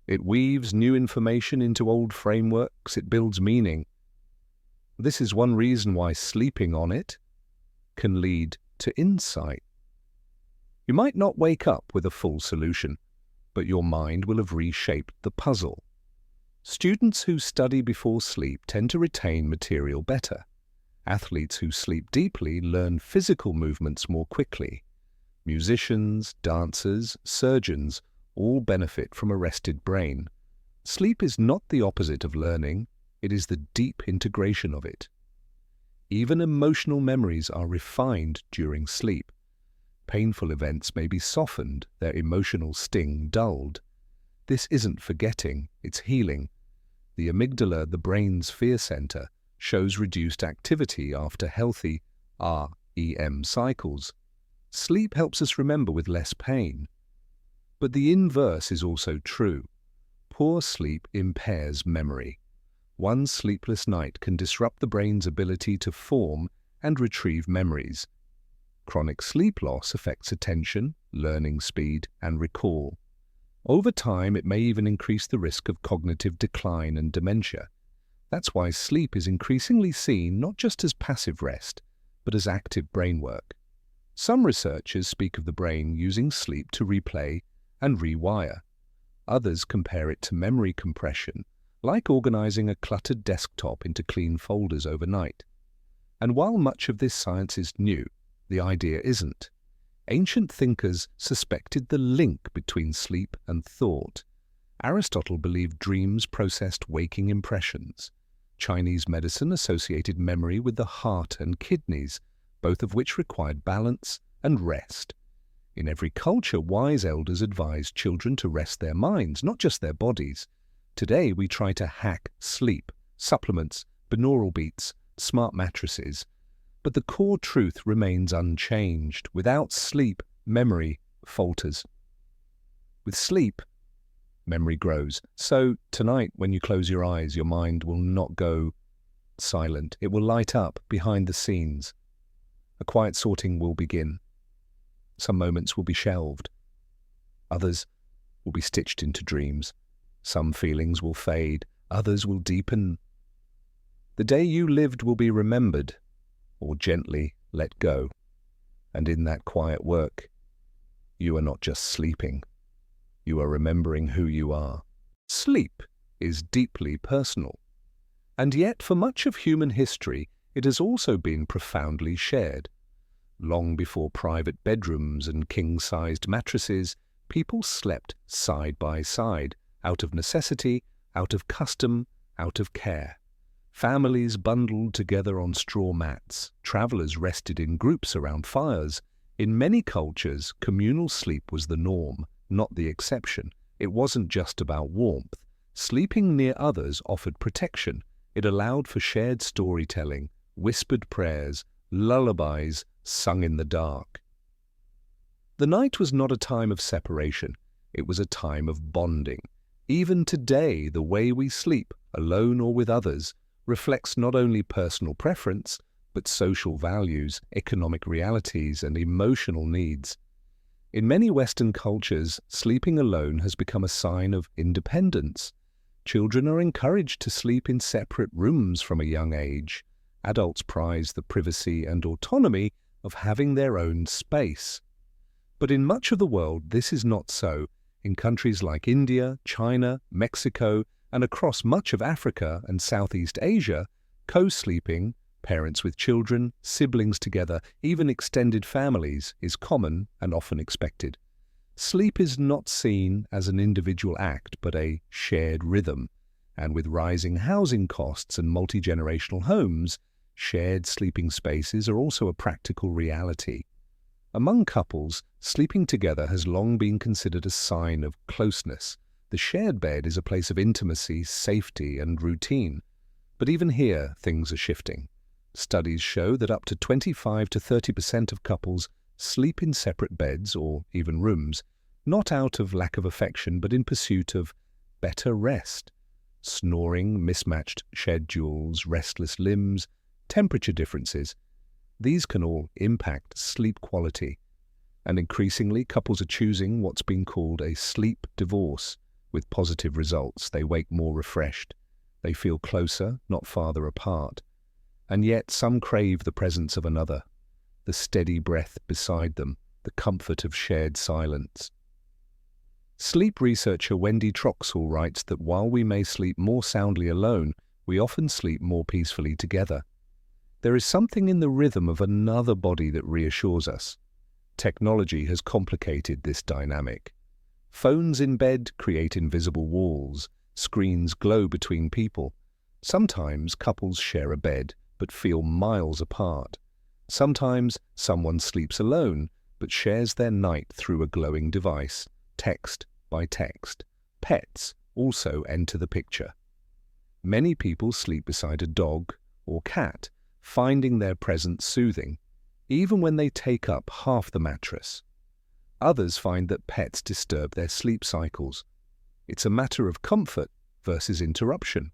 It weaves new information into old frameworks, it builds meaning. This is one reason why sleeping on it can lead to insight. You might not wake up with a full solution, but your mind will have reshaped the puzzle. Students who study before sleep tend to retain material better. Athletes who sleep deeply learn physical movements more quickly. Musicians, dancers, surgeons all benefit from a rested brain. Sleep is not the opposite of learning, it is the deep integration of it. Even emotional memories are refined during sleep. Painful events may be softened, their emotional sting dulled. This isn't forgetting, it's healing. The amygdala, the brain's fear center, shows reduced activity after healthy REM cycles. Sleep helps us remember with less pain. But the inverse is also true. Poor sleep impairs memory. One sleepless night can disrupt the brain's ability to form and retrieve memories. Chronic sleep loss affects attention, learning speed, and recall. Over time, it may even increase the risk of cognitive decline and dementia. That's why sleep is increasingly seen not just as passive rest, but as active brain work. Some researchers speak of the brain using sleep to replay and rewire. Others compare it to memory compression, like organizing a cluttered desktop into clean folders overnight. And while much of this science is new, the idea isn't. Ancient thinkers suspected the link between sleep and thought. Aristotle believed dreams processed waking impressions. Chinese medicine associated memory with the heart and kidneys, both of which required balance and rest. In every culture, wise elders advised children to rest their minds, not just their bodies. Today, we try to hack sleep, supplements, binaural beats, smart mattresses. But the core truth remains unchanged. Without sleep, memory falters. With sleep, memory grows. So tonight, when you close your eyes, your mind will not go silent. It will light up behind the scenes. A quiet sorting will begin. Some moments will be shelved. Others will be stitched into dreams. Some feelings will fade. Others will deepen. The day you lived will be remembered, or gently let go. And in that quiet work, you are not just sleeping. You are remembering who you are. Sleep is deeply personal. And yet, for much of human history, it has also been profoundly shared. Long before private bedrooms and king-sized mattresses, people slept side by side, out of necessity, out of custom, out of care. Families bundled together on straw mats. Travelers rested in groups around fires. In many cultures, communal sleep was the norm, not the exception. It wasn't just about warmth. Sleeping near others offered protection. It allowed for shared storytelling, whispered prayers, lullabies sung in the dark. The night was not a time of separation. It was a time of bonding. Even today, the way we sleep, alone or with others, reflects not only personal preference, but social values, economic realities, and emotional needs. In many Western cultures, sleeping alone has become a sign of independence. Children are encouraged to sleep in separate rooms from a young age. Adults prize the privacy and autonomy of having their own space. But in much of the world, this is not so. In countries like India, China, Mexico, and across much of Africa and Southeast Asia, co-sleeping, parents with children, siblings together, even extended families, is common and often expected. Sleep is not seen as an individual act, but a shared rhythm. And with rising housing costs and multi-generational homes, shared sleeping spaces are also a practical reality. Among couples, sleeping together has long been considered a sign of closeness. The shared bed is a place of intimacy, safety, and routine. But even here, things are shifting. Studies show that up to 25 to 30% of couples sleep in separate beds or even rooms, not out of lack of affection, but in pursuit of better rest. Snoring, mismatched schedules, restless limbs, temperature differences, these can all impact sleep quality. And increasingly, couples are choosing what's been called a sleep divorce. With positive results, they wake more refreshed. They feel closer, not farther apart. And yet some crave the presence of another, the steady breath beside them, the comfort of shared silence. Sleep researcher Wendy Troxell writes that while we may sleep more soundly alone, we often sleep more peacefully together. There is something in the rhythm of another body that reassures us. Technology has complicated this dynamic. Phones in bed create invisible walls. Screens glow between people. Sometimes couples share a bed, but feel miles apart. Sometimes someone sleeps alone, but shares their night through a glowing device, text by text. Pets also enter the picture. Many people sleep beside a dog or cat, finding their presence soothing, even when they take up half the mattress. Others find that pets disturb their sleep cycles. It's a matter of comfort versus interruption.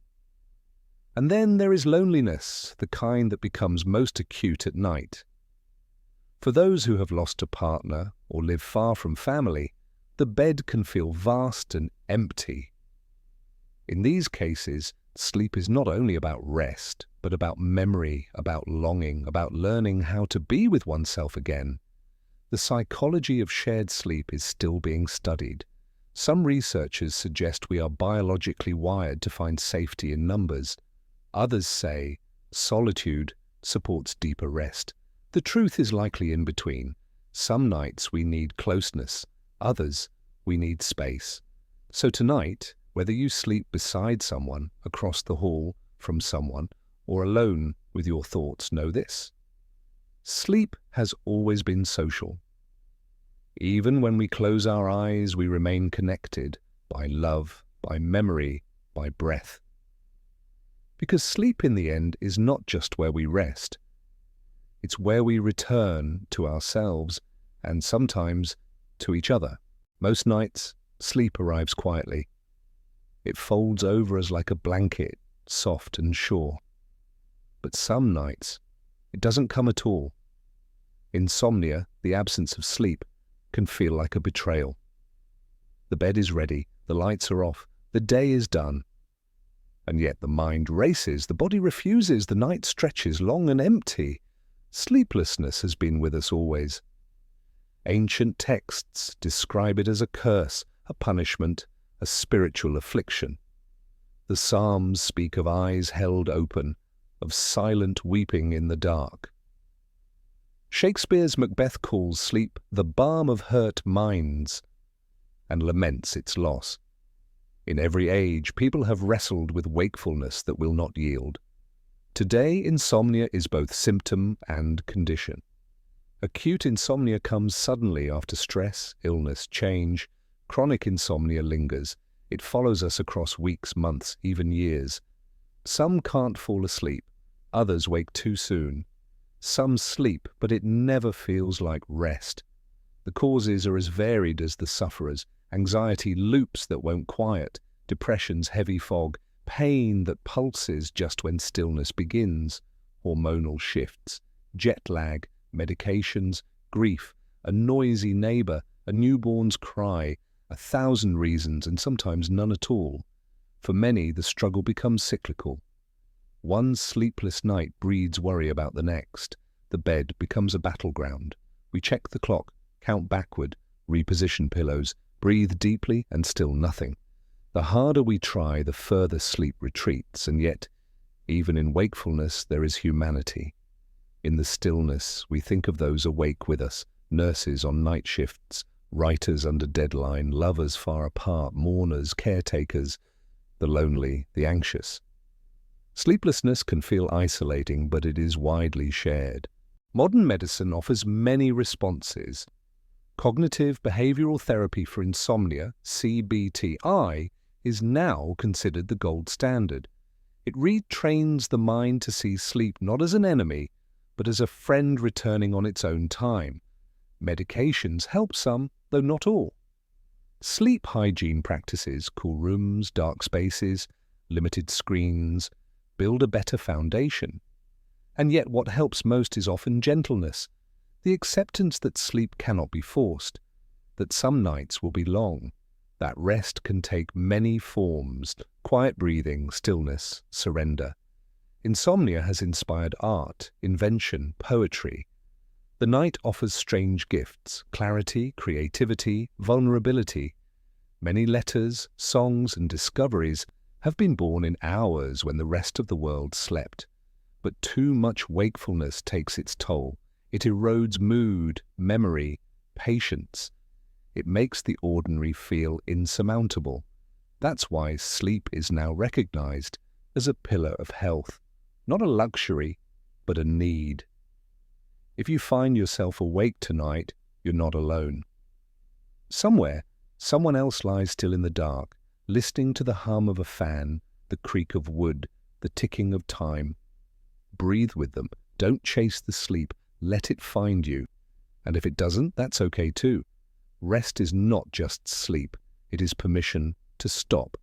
And then there is loneliness, the kind that becomes most acute at night. For those who have lost a partner or live far from family, The bed can feel vast and empty. In these cases, sleep is not only about rest, but about memory, about longing, about learning how to be with oneself again. The psychology of shared sleep is still being studied. Some researchers suggest we are biologically wired to find safety in numbers. Others say solitude supports deeper rest. The truth is likely in between. Some nights we need closeness, others we need space. So tonight, whether you sleep beside someone, across the hall from someone, or alone with your thoughts, know this: sleep has always been social. Even when we close our eyes, we remain connected by love, by memory, by breath. Because sleep in the end is not just where we rest. It's where we return to ourselves and sometimes to each other. Most nights, sleep arrives quietly. It folds over us like a blanket, soft and sure. But some nights, it doesn't come at all. Insomnia, the absence of sleep, can feel like a betrayal. The bed is ready, the lights are off, the day is done. And yet the mind races, the body refuses, the night stretches long and empty. Sleeplessness has been with us always. Ancient texts describe it as a curse, a punishment, a spiritual affliction. The Psalms speak of eyes held open, of silent weeping in the dark. Shakespeare's Macbeth calls sleep the balm of hurt minds and laments its loss. In every age, people have wrestled with wakefulness that will not yield. Today, insomnia is both symptom and condition. Acute insomnia comes suddenly after stress, illness, change. Chronic insomnia lingers. It follows us across weeks, months, even years. Some can't fall asleep. Others wake too soon. Some sleep, but it never feels like rest. The causes are as varied as the sufferers. Anxiety loops that won't quiet, depression's heavy fog, pain that pulses just when stillness begins, hormonal shifts, jet lag, medications, grief, a noisy neighbor, a newborn's cry, 1,000 reasons and sometimes none at all. For many, the struggle becomes cyclical. One sleepless night breeds worry about the next. The bed becomes a battleground. We check the clock, count backward, reposition pillows, breathe deeply, and still nothing. The harder we try, the further sleep retreats, and yet, even in wakefulness, there is humanity. In the stillness, we think of those awake with us, nurses on night shifts, writers under deadline, lovers far apart, mourners, caretakers, the lonely, the anxious. Sleeplessness can feel isolating, but it is widely shared. Modern medicine offers many responses. Cognitive behavioral therapy for insomnia, CBTI, is now considered the gold standard. It retrains the mind to see sleep not as an enemy, but as a friend returning on its own time. Medications help some, though not all. Sleep hygiene practices, cool rooms, dark spaces, limited screens, build a better foundation. And yet what helps most is often gentleness, the acceptance that sleep cannot be forced, that some nights will be long, that rest can take many forms, quiet breathing, stillness, surrender. Insomnia has inspired art, invention, poetry. The night offers strange gifts, clarity, creativity, vulnerability. Many letters, songs, and discoveries have been born in hours when the rest of the world slept. But too much wakefulness takes its toll. It erodes mood, memory, patience. It makes the ordinary feel insurmountable. That's why sleep is now recognized as a pillar of health, not a luxury, but a need. If you find yourself awake tonight, you're not alone. Somewhere, someone else lies still in the dark, listening to the hum of a fan, the creak of wood, the ticking of time. Breathe with them. Don't chase the sleep. Let it find you. And if it doesn't, that's okay too. Rest is not just sleep. It is permission to stop,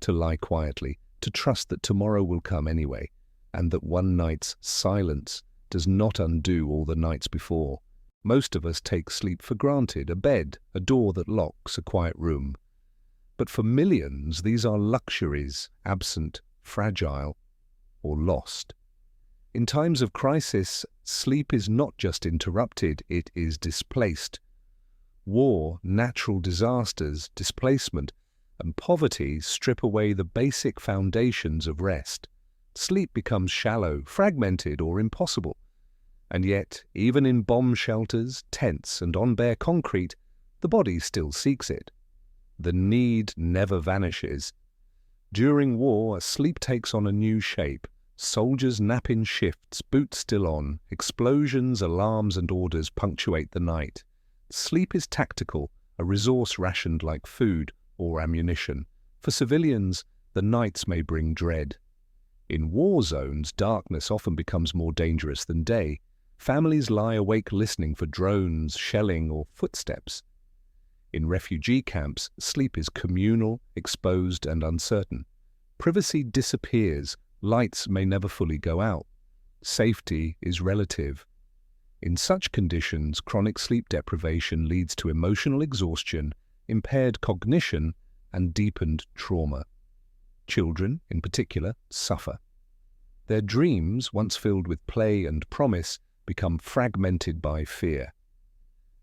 to lie quietly, to trust that tomorrow will come anyway, and that one night's silence does not undo all the nights before. Most of us take sleep for granted: a bed, a door that locks, a quiet room. But for millions, these are luxuries, absent, fragile, or lost. In times of crisis, sleep is not just interrupted, it is displaced. War, natural disasters, displacement, and poverty strip away the basic foundations of rest. Sleep becomes shallow, fragmented, or impossible. And yet, even in bomb shelters, tents, and on bare concrete, the body still seeks it. The need never vanishes. During war, sleep takes on a new shape. Soldiers nap in shifts, boots still on. Explosions, alarms, and orders punctuate the night. Sleep is tactical, a resource rationed like food or ammunition. For civilians, the nights may bring dread. In war zones, darkness often becomes more dangerous than day. Families lie awake listening for drones, shelling, or footsteps. In refugee camps, sleep is communal, exposed, and uncertain. Privacy disappears. Lights may never fully go out. Safety is relative. In such conditions, chronic sleep deprivation leads to emotional exhaustion, impaired cognition, and deepened trauma. Children, in particular, suffer. Their dreams, once filled with play and promise, become fragmented by fear.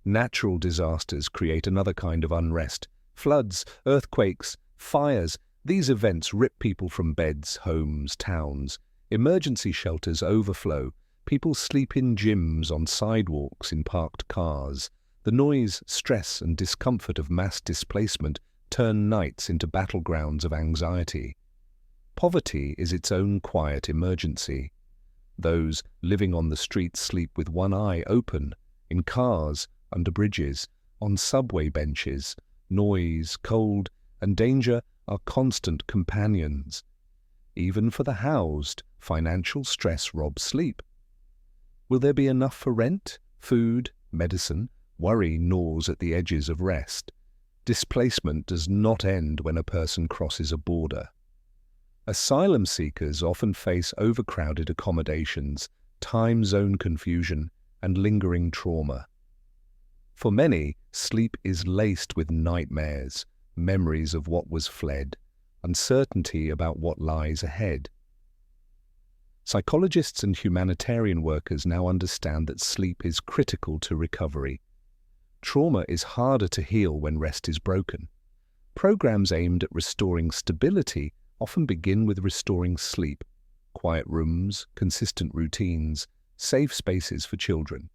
Natural disasters create another kind of unrest. Floods, earthquakes, fires. These events rip people from beds, homes, towns. Emergency shelters overflow. People sleep in gyms, on sidewalks, in parked cars. The noise, stress, and discomfort of mass displacement turn nights into battlegrounds of anxiety. Poverty is its own quiet emergency. Those living on the streets sleep with one eye open, in cars, under bridges, on subway benches. Noise, cold, and danger are constant companions. Even for the housed, financial stress robs sleep. Will there be enough for rent, food, medicine? Worry gnaws at the edges of rest. Displacement does not end when a person crosses a border. Asylum seekers often face overcrowded accommodations, time zone confusion, and lingering trauma. For many, sleep is laced with nightmares, memories of what was fled, uncertainty about what lies ahead. Psychologists and humanitarian workers now understand that sleep is critical to recovery. Trauma is harder to heal when rest is broken. Programs aimed at restoring stability often begin with restoring sleep: quiet rooms, consistent routines, safe spaces for children.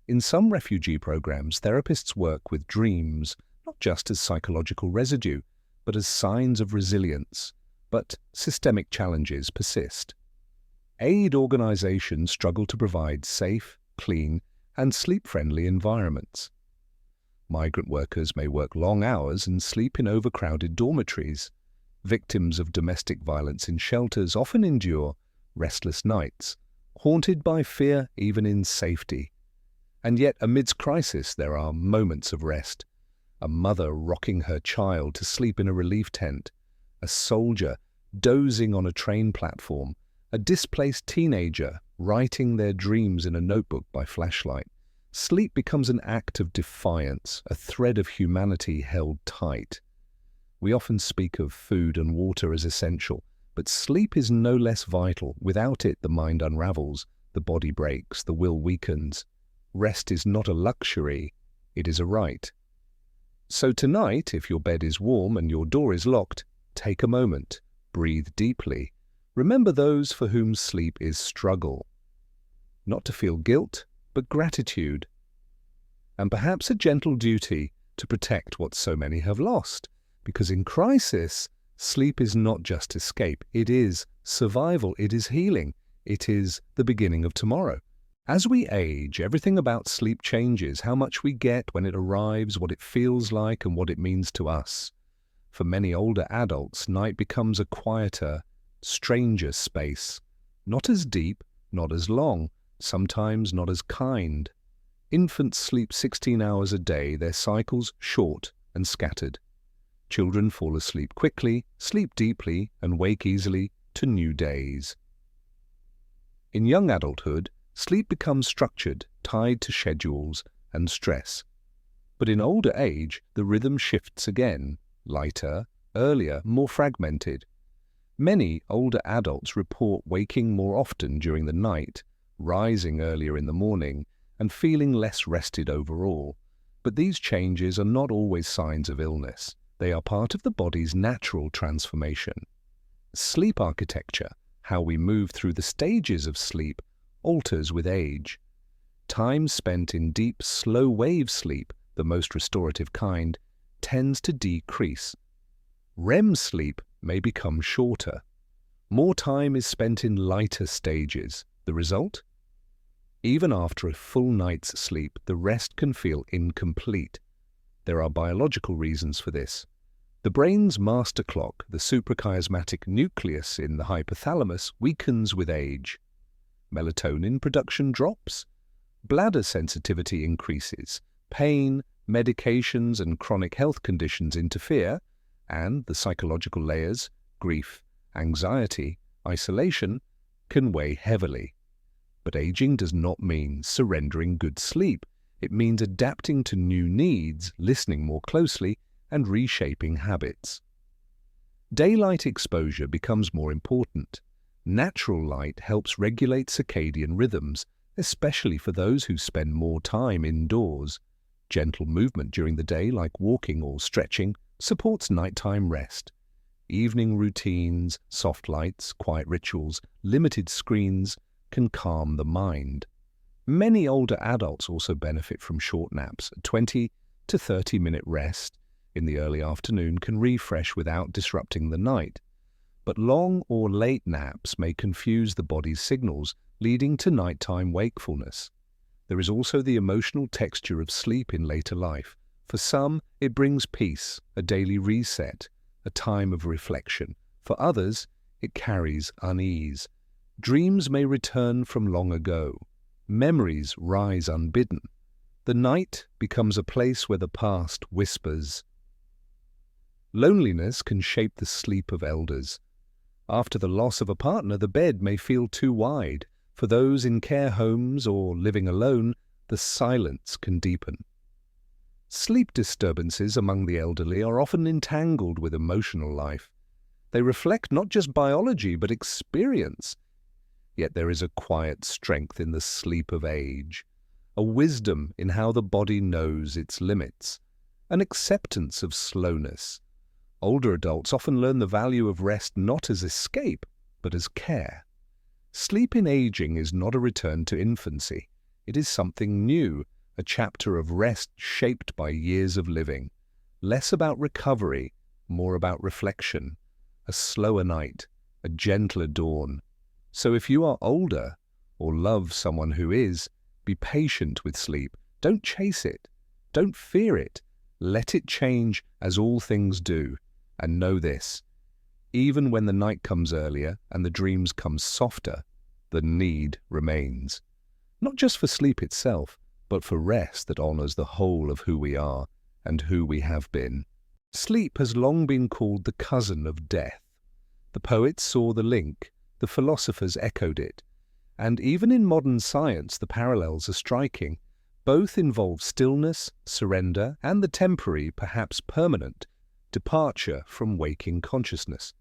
In some refugee programs, therapists work with dreams, not just as psychological residue, but as signs of resilience. But systemic challenges persist. Aid organizations struggle to provide safe, clean, and sleep-friendly environments. Migrant workers may work long hours and sleep in overcrowded dormitories. Victims of domestic violence in shelters often endure restless nights, haunted by fear even in safety. And yet, amidst crisis, there are moments of rest. A mother rocking her child to sleep in a relief tent, a soldier dozing on a train platform, a displaced teenager writing their dreams in a notebook by flashlight. Sleep becomes an act of defiance, a thread of humanity held tight. We often speak of food and water as essential, but sleep is no less vital. Without it, the mind unravels, the body breaks, the will weakens. Rest is not a luxury, it is a right. So tonight, if your bed is warm and your door is locked, take a moment, breathe deeply. Remember those for whom sleep is struggle. Not to feel guilt, but gratitude. And perhaps a gentle duty to protect what so many have lost. Because in crisis, sleep is not just escape, it is survival, it is healing, it is the beginning of tomorrow. As we age, everything about sleep changes: how much we get when it arrives, what it feels like, and what it means to us. For many older adults, night becomes a quieter, stranger space. Not as deep, not as long, sometimes not as kind. Infants sleep 16 hours a day, their cycles short and scattered. Children fall asleep quickly, sleep deeply, and wake easily to new days. In young adulthood, sleep becomes structured, tied to schedules and stress. But in older age, the rhythm shifts again, lighter, earlier, more fragmented. Many older adults report waking more often during the night, rising earlier in the morning, and feeling less rested overall. But these changes are not always signs of illness. They are part of the body's natural transformation. Sleep architecture, how we move through the stages of sleep, alters with age. Time spent in deep, slow-wave sleep, the most restorative kind, tends to decrease. REM sleep may become shorter. More time is spent in lighter stages. The result? Even after a full night's sleep, the rest can feel incomplete. There are biological reasons for this. The brain's master clock, the suprachiasmatic nucleus in the hypothalamus, weakens with age. Melatonin production drops. Bladder sensitivity increases. Pain, medications, and chronic health conditions interfere, and the psychological layers, grief, anxiety, isolation, can weigh heavily. But aging does not mean surrendering good sleep. It means adapting to new needs, listening more closely, and reshaping habits. Daylight exposure becomes more important. Natural light helps regulate circadian rhythms, especially for those who spend more time indoors. Gentle movement during the day, like walking or stretching, supports nighttime rest. Evening routines, soft lights, quiet rituals, limited screens can calm the mind. Many older adults also benefit from short naps. A 20 to 30-minute rest in the early afternoon can refresh without disrupting the night. But long or late naps may confuse the body's signals, leading to nighttime wakefulness. There is also the emotional texture of sleep in later life. For some, it brings peace, a daily reset, a time of reflection. For others, it carries unease. Dreams may return from long ago. Memories rise unbidden. The night becomes a place where the past whispers. Loneliness can shape the sleep of elders. After the loss of a partner, the bed may feel too wide. For those in care homes or living alone, the silence can deepen. Sleep disturbances among the elderly are often entangled with emotional life. They reflect not just biology, but experience. Yet there is a quiet strength in the sleep of age, a wisdom in how the body knows its limits, an acceptance of slowness. Older adults often learn the value of rest not as escape, but as care. Sleep in aging is not a return to infancy. It is something new, a chapter of rest shaped by years of living. Less about recovery, more about reflection. A slower night, a gentler dawn. So if you are older, or love someone who is, be patient with sleep. Don't chase it. Don't fear it. Let it change as all things do. And know this: even when the night comes earlier and the dreams come softer, the need remains. Not just for sleep itself, but for rest that honors the whole of who we are and who we have been. Sleep has long been called the cousin of death. The poets saw the link, the philosophers echoed it, and even in modern science the parallels are striking. Both involve stillness, surrender, and the temporary, perhaps permanent, departure from waking consciousness.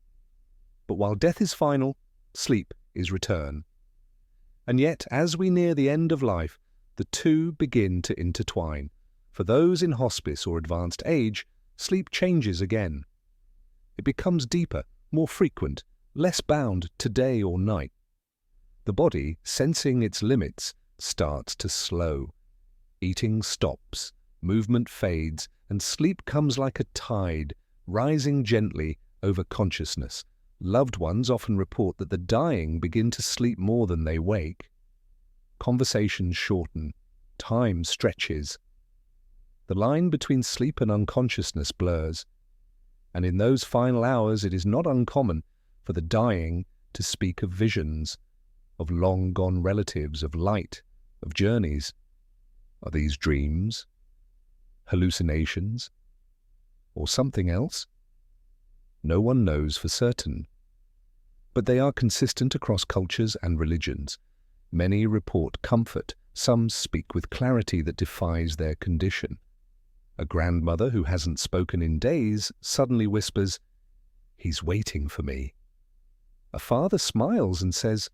But while death is final, sleep is return. And yet, as we near the end of life, the two begin to intertwine. For those in hospice or advanced age, sleep changes again. It becomes deeper, more frequent, less bound to day or night. The body, sensing its limits, starts to slow. Eating stops, movement fades, and sleep comes like a tide, rising gently over consciousness. Loved ones often report that the dying begin to sleep more than they wake. Conversations shorten, time stretches. The line between sleep and unconsciousness blurs, and in those final hours it is not uncommon for the dying to speak of visions, of long-gone relatives, of light, of journeys. Are these dreams, hallucinations, or something else? No one knows for certain. But they are consistent across cultures and religions. Many report comfort, some speak with clarity that defies their condition. A grandmother who hasn't spoken in days suddenly whispers, "He's waiting for me." A father smiles and says,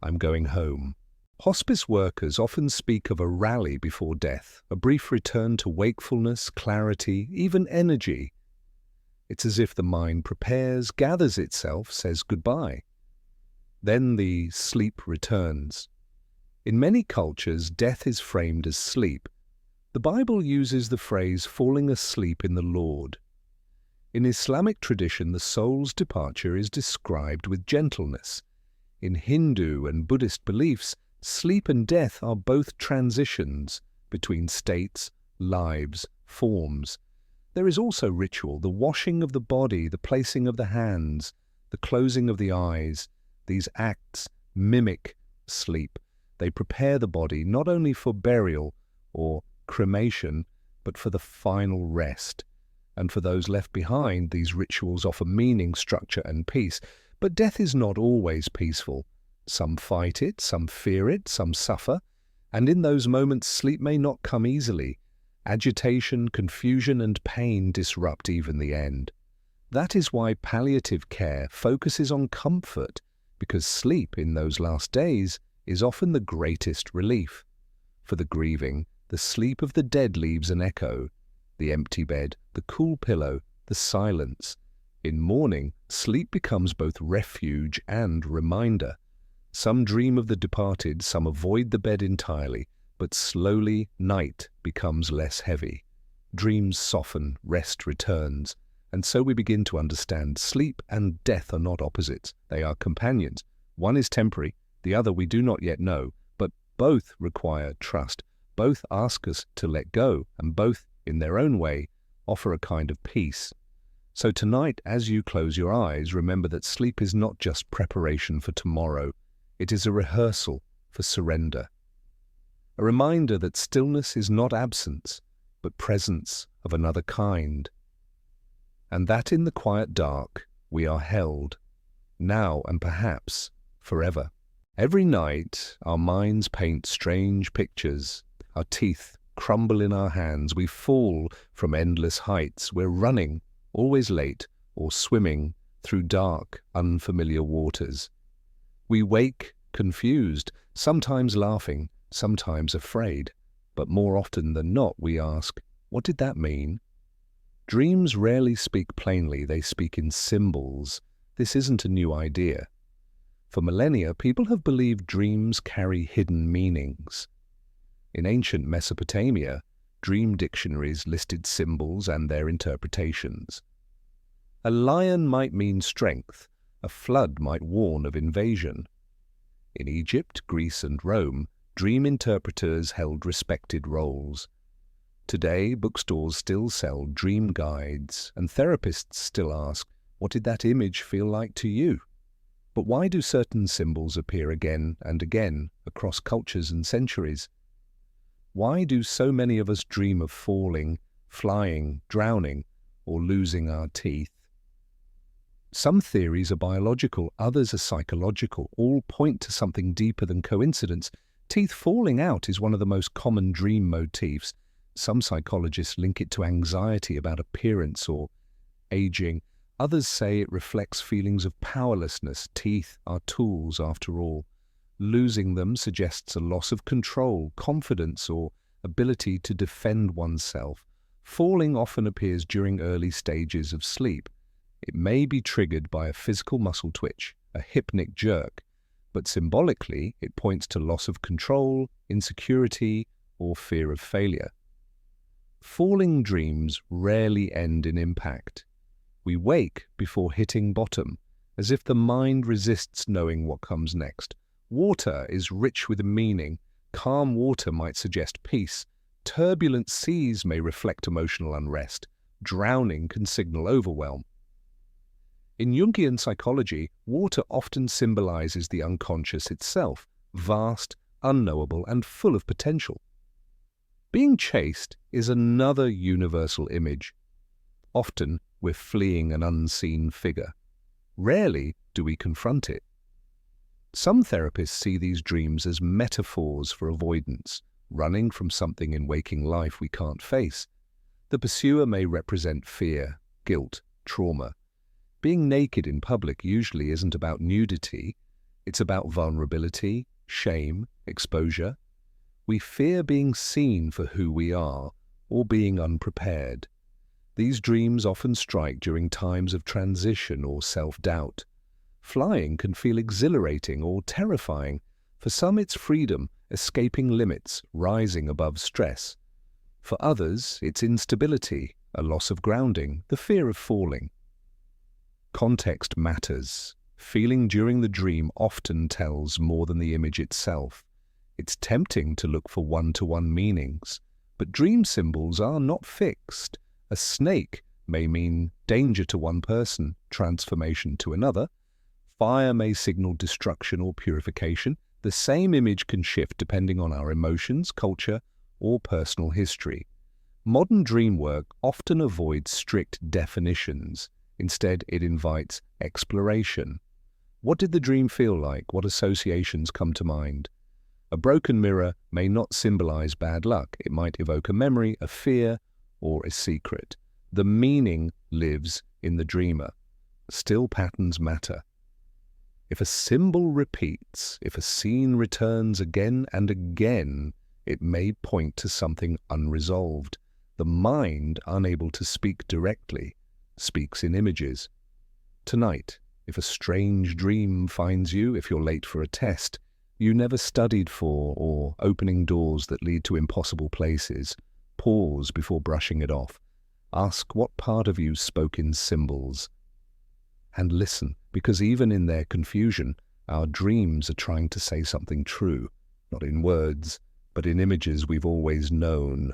"I'm going home." Hospice workers often speak of a rally before death, a brief return to wakefulness, clarity, even energy. It's as if the mind prepares, gathers itself, says goodbye. Then the sleep returns. In many cultures, death is framed as sleep. The Bible uses the phrase falling asleep in the Lord. In Islamic tradition, the soul's departure is described with gentleness. In Hindu and Buddhist beliefs, sleep and death are both transitions between states, lives, forms. There is also ritual, the washing of the body, the placing of the hands, the closing of the eyes. These acts mimic sleep. They prepare the body not only for burial or cremation, but for the final rest. And for those left behind, these rituals offer meaning, structure, and peace. But death is not always peaceful. Some fight it, some fear it, some suffer. And in those moments, sleep may not come easily. Agitation, confusion, and pain disrupt even the end. That is why palliative care focuses on comfort, because sleep in those last days is often the greatest relief. For the grieving, the sleep of the dead leaves an echo. The empty bed, the cool pillow, the silence. In mourning, sleep becomes both refuge and reminder. Some dream of the departed, some avoid the bed entirely, but slowly night becomes less heavy. Dreams soften, rest returns, and so we begin to understand sleep and death are not opposites. They are companions. One is temporary, the other we do not yet know, but both require trust. Both ask us to let go, and both, in their own way, offer a kind of peace. So tonight, as you close your eyes, remember that sleep is not just preparation for tomorrow. It is a rehearsal for surrender. A reminder that stillness is not absence, but presence of another kind. And that in the quiet dark we are held, now and perhaps forever. Every night our minds paint strange pictures. Our teeth crumble in our hands. We fall from endless heights. We're running, always late, or swimming through dark, unfamiliar waters. We wake confused, sometimes laughing, sometimes afraid. But more often than not, we ask, what did that mean? Dreams rarely speak plainly. They speak in symbols. This isn't a new idea. For millennia, people have believed dreams carry hidden meanings. In ancient Mesopotamia, dream dictionaries listed symbols and their interpretations. A lion might mean strength. A flood might warn of invasion. In Egypt, Greece, and Rome, dream interpreters held respected roles. Today, bookstores still sell dream guides, and therapists still ask, what did that image feel like to you? But why do certain symbols appear again and again across cultures and centuries? Why do so many of us dream of falling, flying, drowning, or losing our teeth? Some theories are biological, others are psychological. All point to something deeper than coincidence. Teeth falling out is one of the most common dream motifs. Some psychologists link it to anxiety about appearance or aging. Others say it reflects feelings of powerlessness. Teeth are tools, after all. Losing them suggests a loss of control, confidence, or ability to defend oneself. Falling often appears during early stages of sleep. It may be triggered by a physical muscle twitch, a hypnic jerk, but symbolically it points to loss of control, insecurity, or fear of failure. Falling dreams rarely end in impact. We wake before hitting bottom, as if the mind resists knowing what comes next. Water is rich with meaning. Calm water might suggest peace. Turbulent seas may reflect emotional unrest. Drowning can signal overwhelm. In Jungian psychology, water often symbolizes the unconscious itself, vast, unknowable, and full of potential. Being chased is another universal image. Often, we're fleeing an unseen figure. Rarely do we confront it. Some therapists see these dreams as metaphors for avoidance, running from something in waking life we can't face. The pursuer may represent fear, guilt, trauma. Being naked in public usually isn't about nudity, it's about vulnerability, shame, exposure. We fear being seen for who we are, or being unprepared. These dreams often strike during times of transition or self-doubt. Flying can feel exhilarating or terrifying. For some, it's freedom, escaping limits, rising above stress. For others, it's instability, a loss of grounding, the fear of falling. Context matters. Feeling during the dream often tells more than the image itself. It's tempting to look for one-to-one meanings, but dream symbols are not fixed. A snake may mean danger to one person, transformation to another. Fire may signal destruction or purification. The same image can shift depending on our emotions, culture, or personal history. Modern dream work often avoids strict definitions. Instead, it invites exploration. What did the dream feel like? What associations come to mind? A broken mirror may not symbolize bad luck. It might evoke a memory, a fear, or a secret. The meaning lives in the dreamer. Still, patterns matter. If a symbol repeats, if a scene returns again and again, it may point to something unresolved. The mind, unable to speak directly, speaks in images. Tonight, if a strange dream finds you, if you're late for a test you never studied for, or opening doors that lead to impossible places, pause before brushing it off. Ask what part of you spoke in symbols. And listen, because even in their confusion, our dreams are trying to say something true, not in words, but in images we've always known.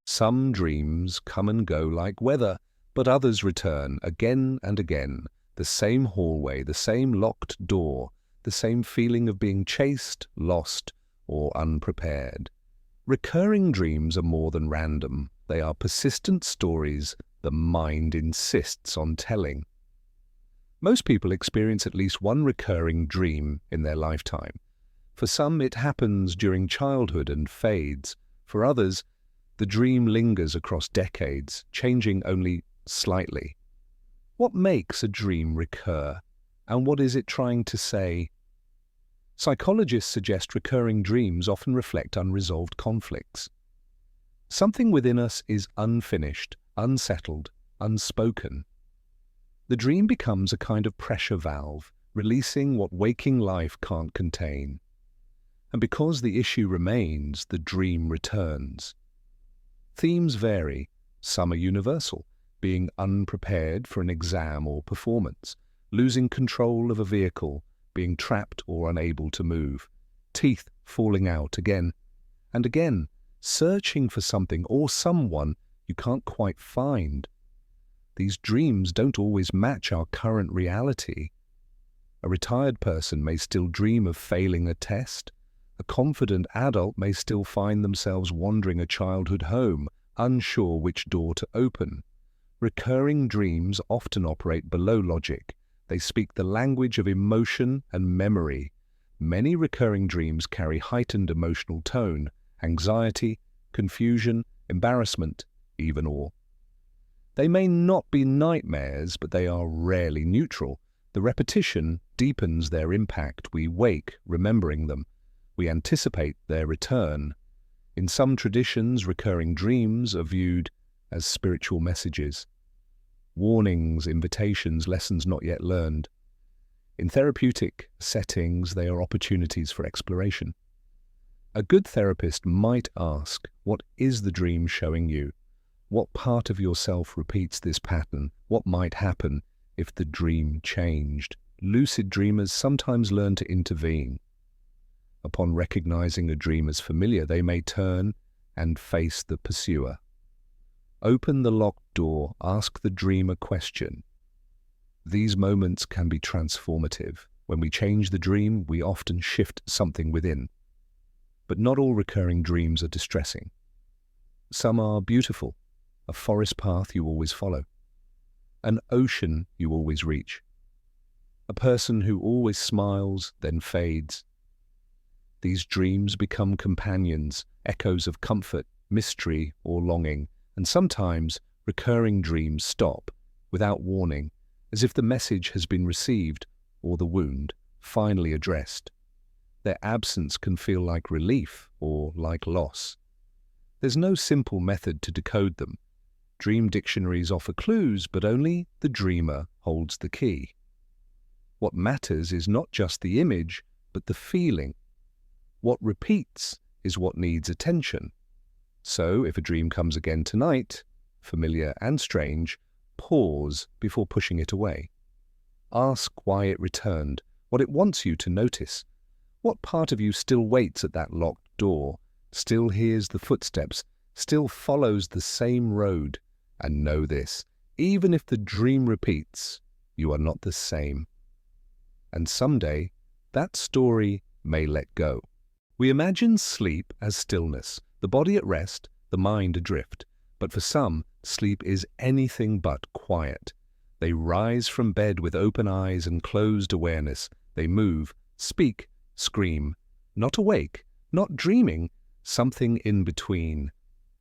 Some dreams come and go like weather, but others return again and again. The same hallway, the same locked door, the same feeling of being chased, lost, or unprepared. Recurring dreams are more than random. They are persistent stories the mind insists on telling. Most people experience at least one recurring dream in their lifetime. For some, it happens during childhood and fades. For others, the dream lingers across decades, changing only slightly. What makes a dream recur, and what is it trying to say? Psychologists suggest recurring dreams often reflect unresolved conflicts. Something within us is unfinished, unsettled, unspoken. The dream becomes a kind of pressure valve, releasing what waking life can't contain. And because the issue remains, the dream returns. Themes vary. Some are universal, being unprepared for an exam or performance, losing control of a vehicle, being trapped or unable to move, teeth falling out again and again, searching for something or someone you can't quite find. These dreams don't always match our current reality. A retired person may still dream of failing a test. A confident adult may still find themselves wandering a childhood home, unsure which door to open. Recurring dreams often operate below logic. They speak the language of emotion and memory. Many recurring dreams carry heightened emotional tone, anxiety, confusion, embarrassment, even awe. They may not be nightmares, but they are rarely neutral. The repetition deepens their impact. We wake remembering them. We anticipate their return. In some traditions, recurring dreams are viewed as spiritual messages. Warnings, invitations, lessons not yet learned. In therapeutic settings, they are opportunities for exploration. A good therapist might ask, what is the dream showing you? What part of yourself repeats this pattern? What might happen if the dream changed? Lucid dreamers sometimes learn to intervene. Upon recognizing a dream as familiar, they may turn and face the pursuer. Open the locked door, ask the dream a question. These moments can be transformative. When we change the dream, we often shift something within. But not all recurring dreams are distressing. Some are beautiful, a forest path you always follow, an ocean you always reach. a person who always smiles, then fades. These dreams become companions, echoes of comfort, mystery, or longing, and sometimes recurring dreams stop, without warning, as if the message has been received or the wound finally addressed. Their absence can feel like relief or like loss. There's no simple method to decode them. Dream dictionaries offer clues, but only the dreamer holds the key. What matters is not just the image, but the feeling. What repeats is what needs attention. So, if a dream comes again tonight, familiar and strange, pause before pushing it away. Ask why it returned, what it wants you to notice. What part of you still waits at that locked door, still hears the footsteps, still follows the same road? And know this, even if the dream repeats, you are not the same. And someday, that story may let go. We imagine sleep as stillness, the body at rest, the mind adrift. But for some, sleep is anything but quiet. They rise from bed with open eyes and closed awareness. They move, speak, scream. Not awake, not dreaming, something in between.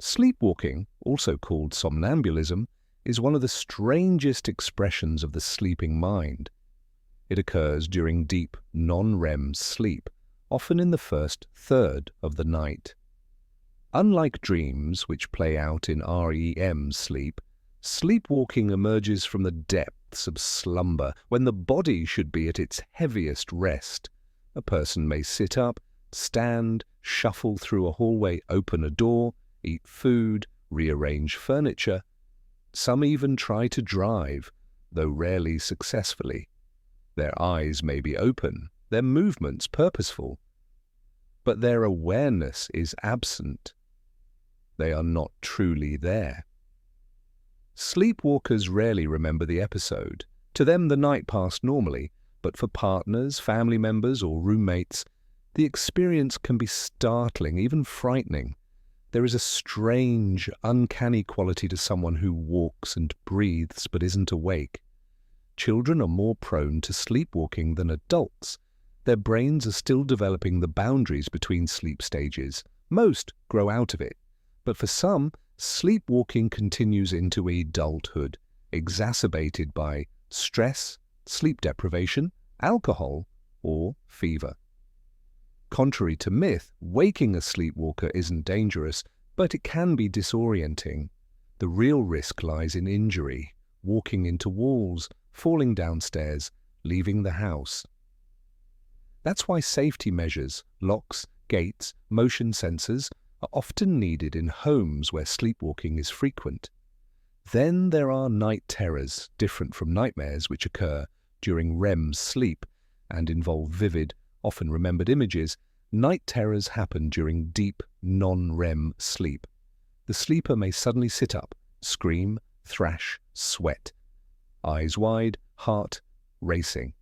Sleepwalking, also called somnambulism, is one of the strangest expressions of the sleeping mind. It occurs during deep, non-REM sleep, often in the first third of the night. Unlike dreams, which play out in REM sleep, sleepwalking emerges from the depths of slumber, when the body should be at its heaviest rest. A person may sit up, stand, shuffle through a hallway, open a door, eat food, rearrange furniture. Some even try to drive, though rarely successfully. Their eyes may be open, their movements purposeful, but their awareness is absent. They are not truly there. Sleepwalkers rarely remember the episode. To them, the night passed normally, but for partners, family members, or roommates, the experience can be startling, even frightening. There is a strange, uncanny quality to someone who walks and breathes but isn't awake. Children are more prone to sleepwalking than adults. Their brains are still developing the boundaries between sleep stages. Most grow out of it, but for some, sleepwalking continues into adulthood, exacerbated by stress, sleep deprivation, alcohol, or fever. Contrary to myth, waking a sleepwalker isn't dangerous, but it can be disorienting. The real risk lies in injury, walking into walls, falling downstairs, leaving the house. That's why safety measures, locks, gates, motion sensors, are often needed in homes where sleepwalking is frequent. Then there are night terrors, different from nightmares, which occur during REM sleep and involve vivid, often remembered images. Night terrors happen during deep, non-REM sleep. The sleeper may suddenly sit up, scream, thrash, sweat. Eyes wide, heart racing.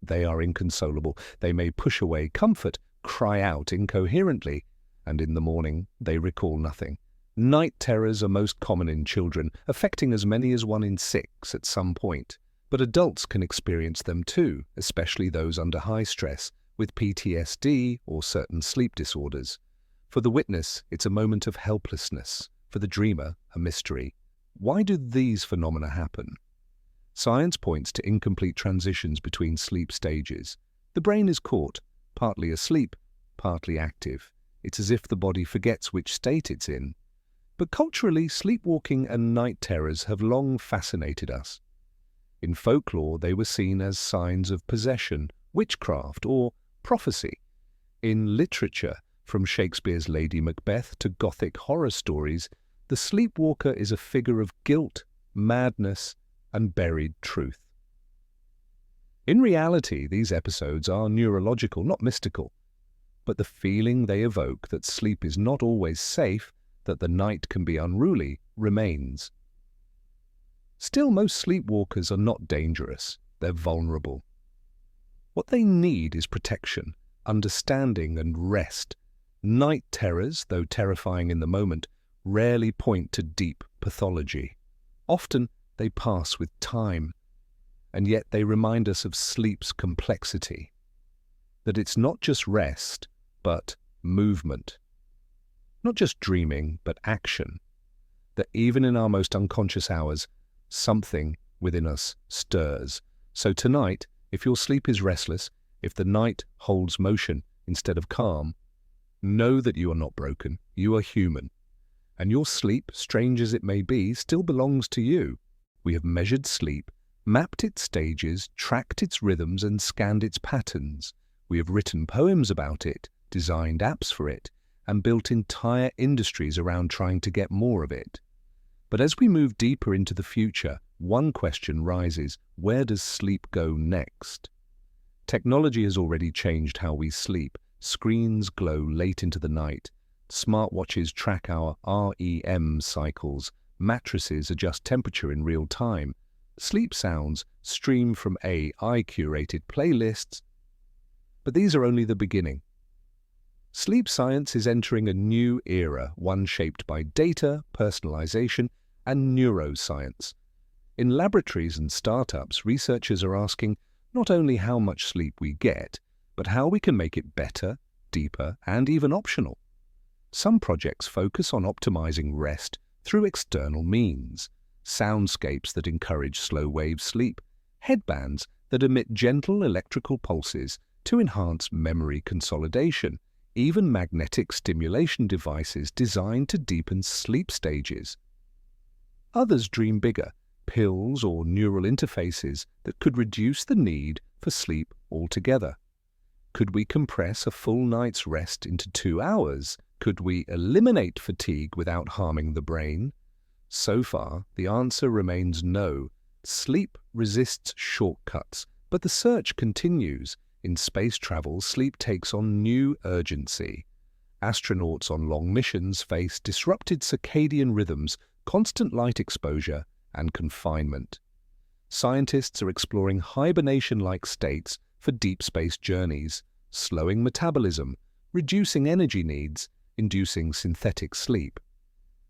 They are inconsolable. They may push away comfort, cry out incoherently, and in the morning they recall nothing. Night terrors are most common in children, affecting as many as 1 in 6 at some point. But adults can experience them too, especially those under high stress, with PTSD or certain sleep disorders. For the witness, it's a moment of helplessness. For the dreamer, a mystery. Why do these phenomena happen? Science points to incomplete transitions between sleep stages. The brain is caught, partly asleep, partly active. It's as if the body forgets which state it's in. But culturally, sleepwalking and night terrors have long fascinated us. In folklore, they were seen as signs of possession, witchcraft, or prophecy. In literature, from Shakespeare's Lady Macbeth to Gothic horror stories, the sleepwalker is a figure of guilt, madness, and buried truth. In reality, these episodes are neurological, not mystical, but the feeling they evoke that sleep is not always safe, that the night can be unruly, remains. Still, most sleepwalkers are not dangerous. They're vulnerable. What they need is protection, understanding, and rest. Night terrors, though terrifying in the moment, rarely point to deep pathology. Often, they pass with time. and yet they remind us of sleep's complexity. That it's not just rest, but movement. Not just dreaming, but action. That even in our most unconscious hours, something within us stirs. So tonight, if your sleep is restless, if the night holds motion instead of calm, know that you are not broken, you are human. And your sleep, strange as it may be, still belongs to you. We have measured sleep, mapped its stages, tracked its rhythms and scanned its patterns. We have written poems about it, designed apps for it, and built entire industries around trying to get more of it. But as we move deeper into the future, one question rises: where does sleep go next? Technology has already changed how we sleep. Screens glow late into the night. Smartwatches track our REM cycles. Mattresses adjust temperature in real time. Sleep sounds stream from AI-curated playlists. But these are only the beginning. Sleep science is entering a new era, one shaped by data, personalization, and neuroscience. In laboratories and startups, researchers are asking not only how much sleep we get, but how we can make it better, deeper, and even optional. Some projects focus on optimizing rest through external means: soundscapes that encourage slow-wave sleep, headbands that emit gentle electrical pulses to enhance memory consolidation, even magnetic stimulation devices designed to deepen sleep stages. Others dream bigger: pills or neural interfaces that could reduce the need for sleep altogether. Could we compress a full night's rest into 2 hours? Could we eliminate fatigue without harming the brain? So far, the answer remains no. Sleep resists shortcuts, but the search continues. In space travel, sleep takes on new urgency. Astronauts on long missions face disrupted circadian rhythms, constant light exposure, and confinement. Scientists are exploring hibernation-like states for deep space journeys, slowing metabolism, reducing energy needs, inducing synthetic sleep.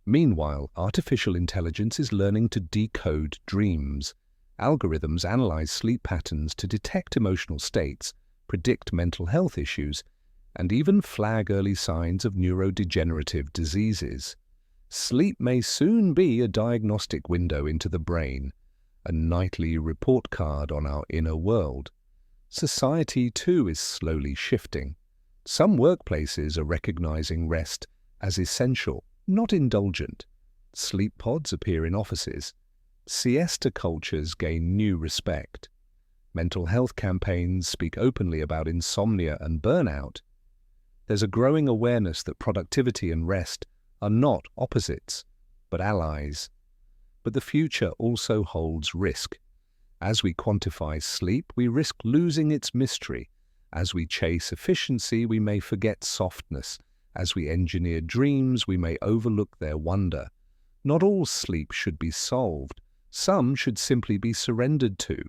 Meanwhile, artificial intelligence is learning to decode dreams. Algorithms analyze sleep patterns to detect emotional states, predict mental health issues, and even flag early signs of neurodegenerative diseases. Sleep may soon be a diagnostic window into the brain, a nightly report card on our inner world. Society, too, is slowly shifting. Some workplaces are recognizing rest as essential, not indulgent. Sleep pods appear in offices. Siesta cultures gain new respect. Mental health campaigns speak openly about insomnia and burnout. There's a growing awareness that productivity and rest are not opposites, but allies. But the future also holds risk. As we quantify sleep, we risk losing its mystery. As we chase efficiency, we may forget softness. As we engineer dreams, we may overlook their wonder. Not all sleep should be solved. Some should simply be surrendered to.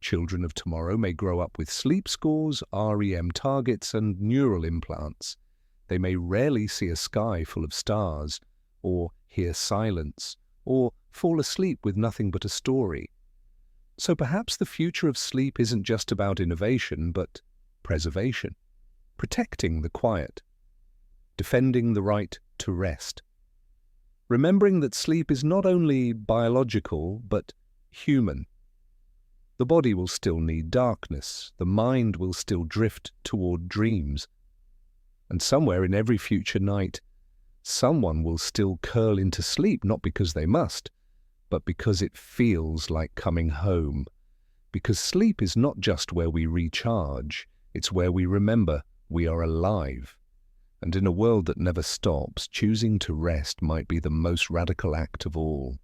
Children of tomorrow may grow up with sleep scores, REM targets, and neural implants. They may rarely see a sky full of stars, or hear silence, or fall asleep with nothing but a story. So perhaps the future of sleep isn't just about innovation, but preservation, protecting the quiet, defending the right to rest, remembering that sleep is not only biological, but human. The body will still need darkness, the mind will still drift toward dreams, and somewhere in every future night, someone will still curl into sleep, not because they must, but because it feels like coming home. Because sleep is not just where we recharge, it's where we remember we are alive. And in a world that never stops, choosing to rest might be the most radical act of all.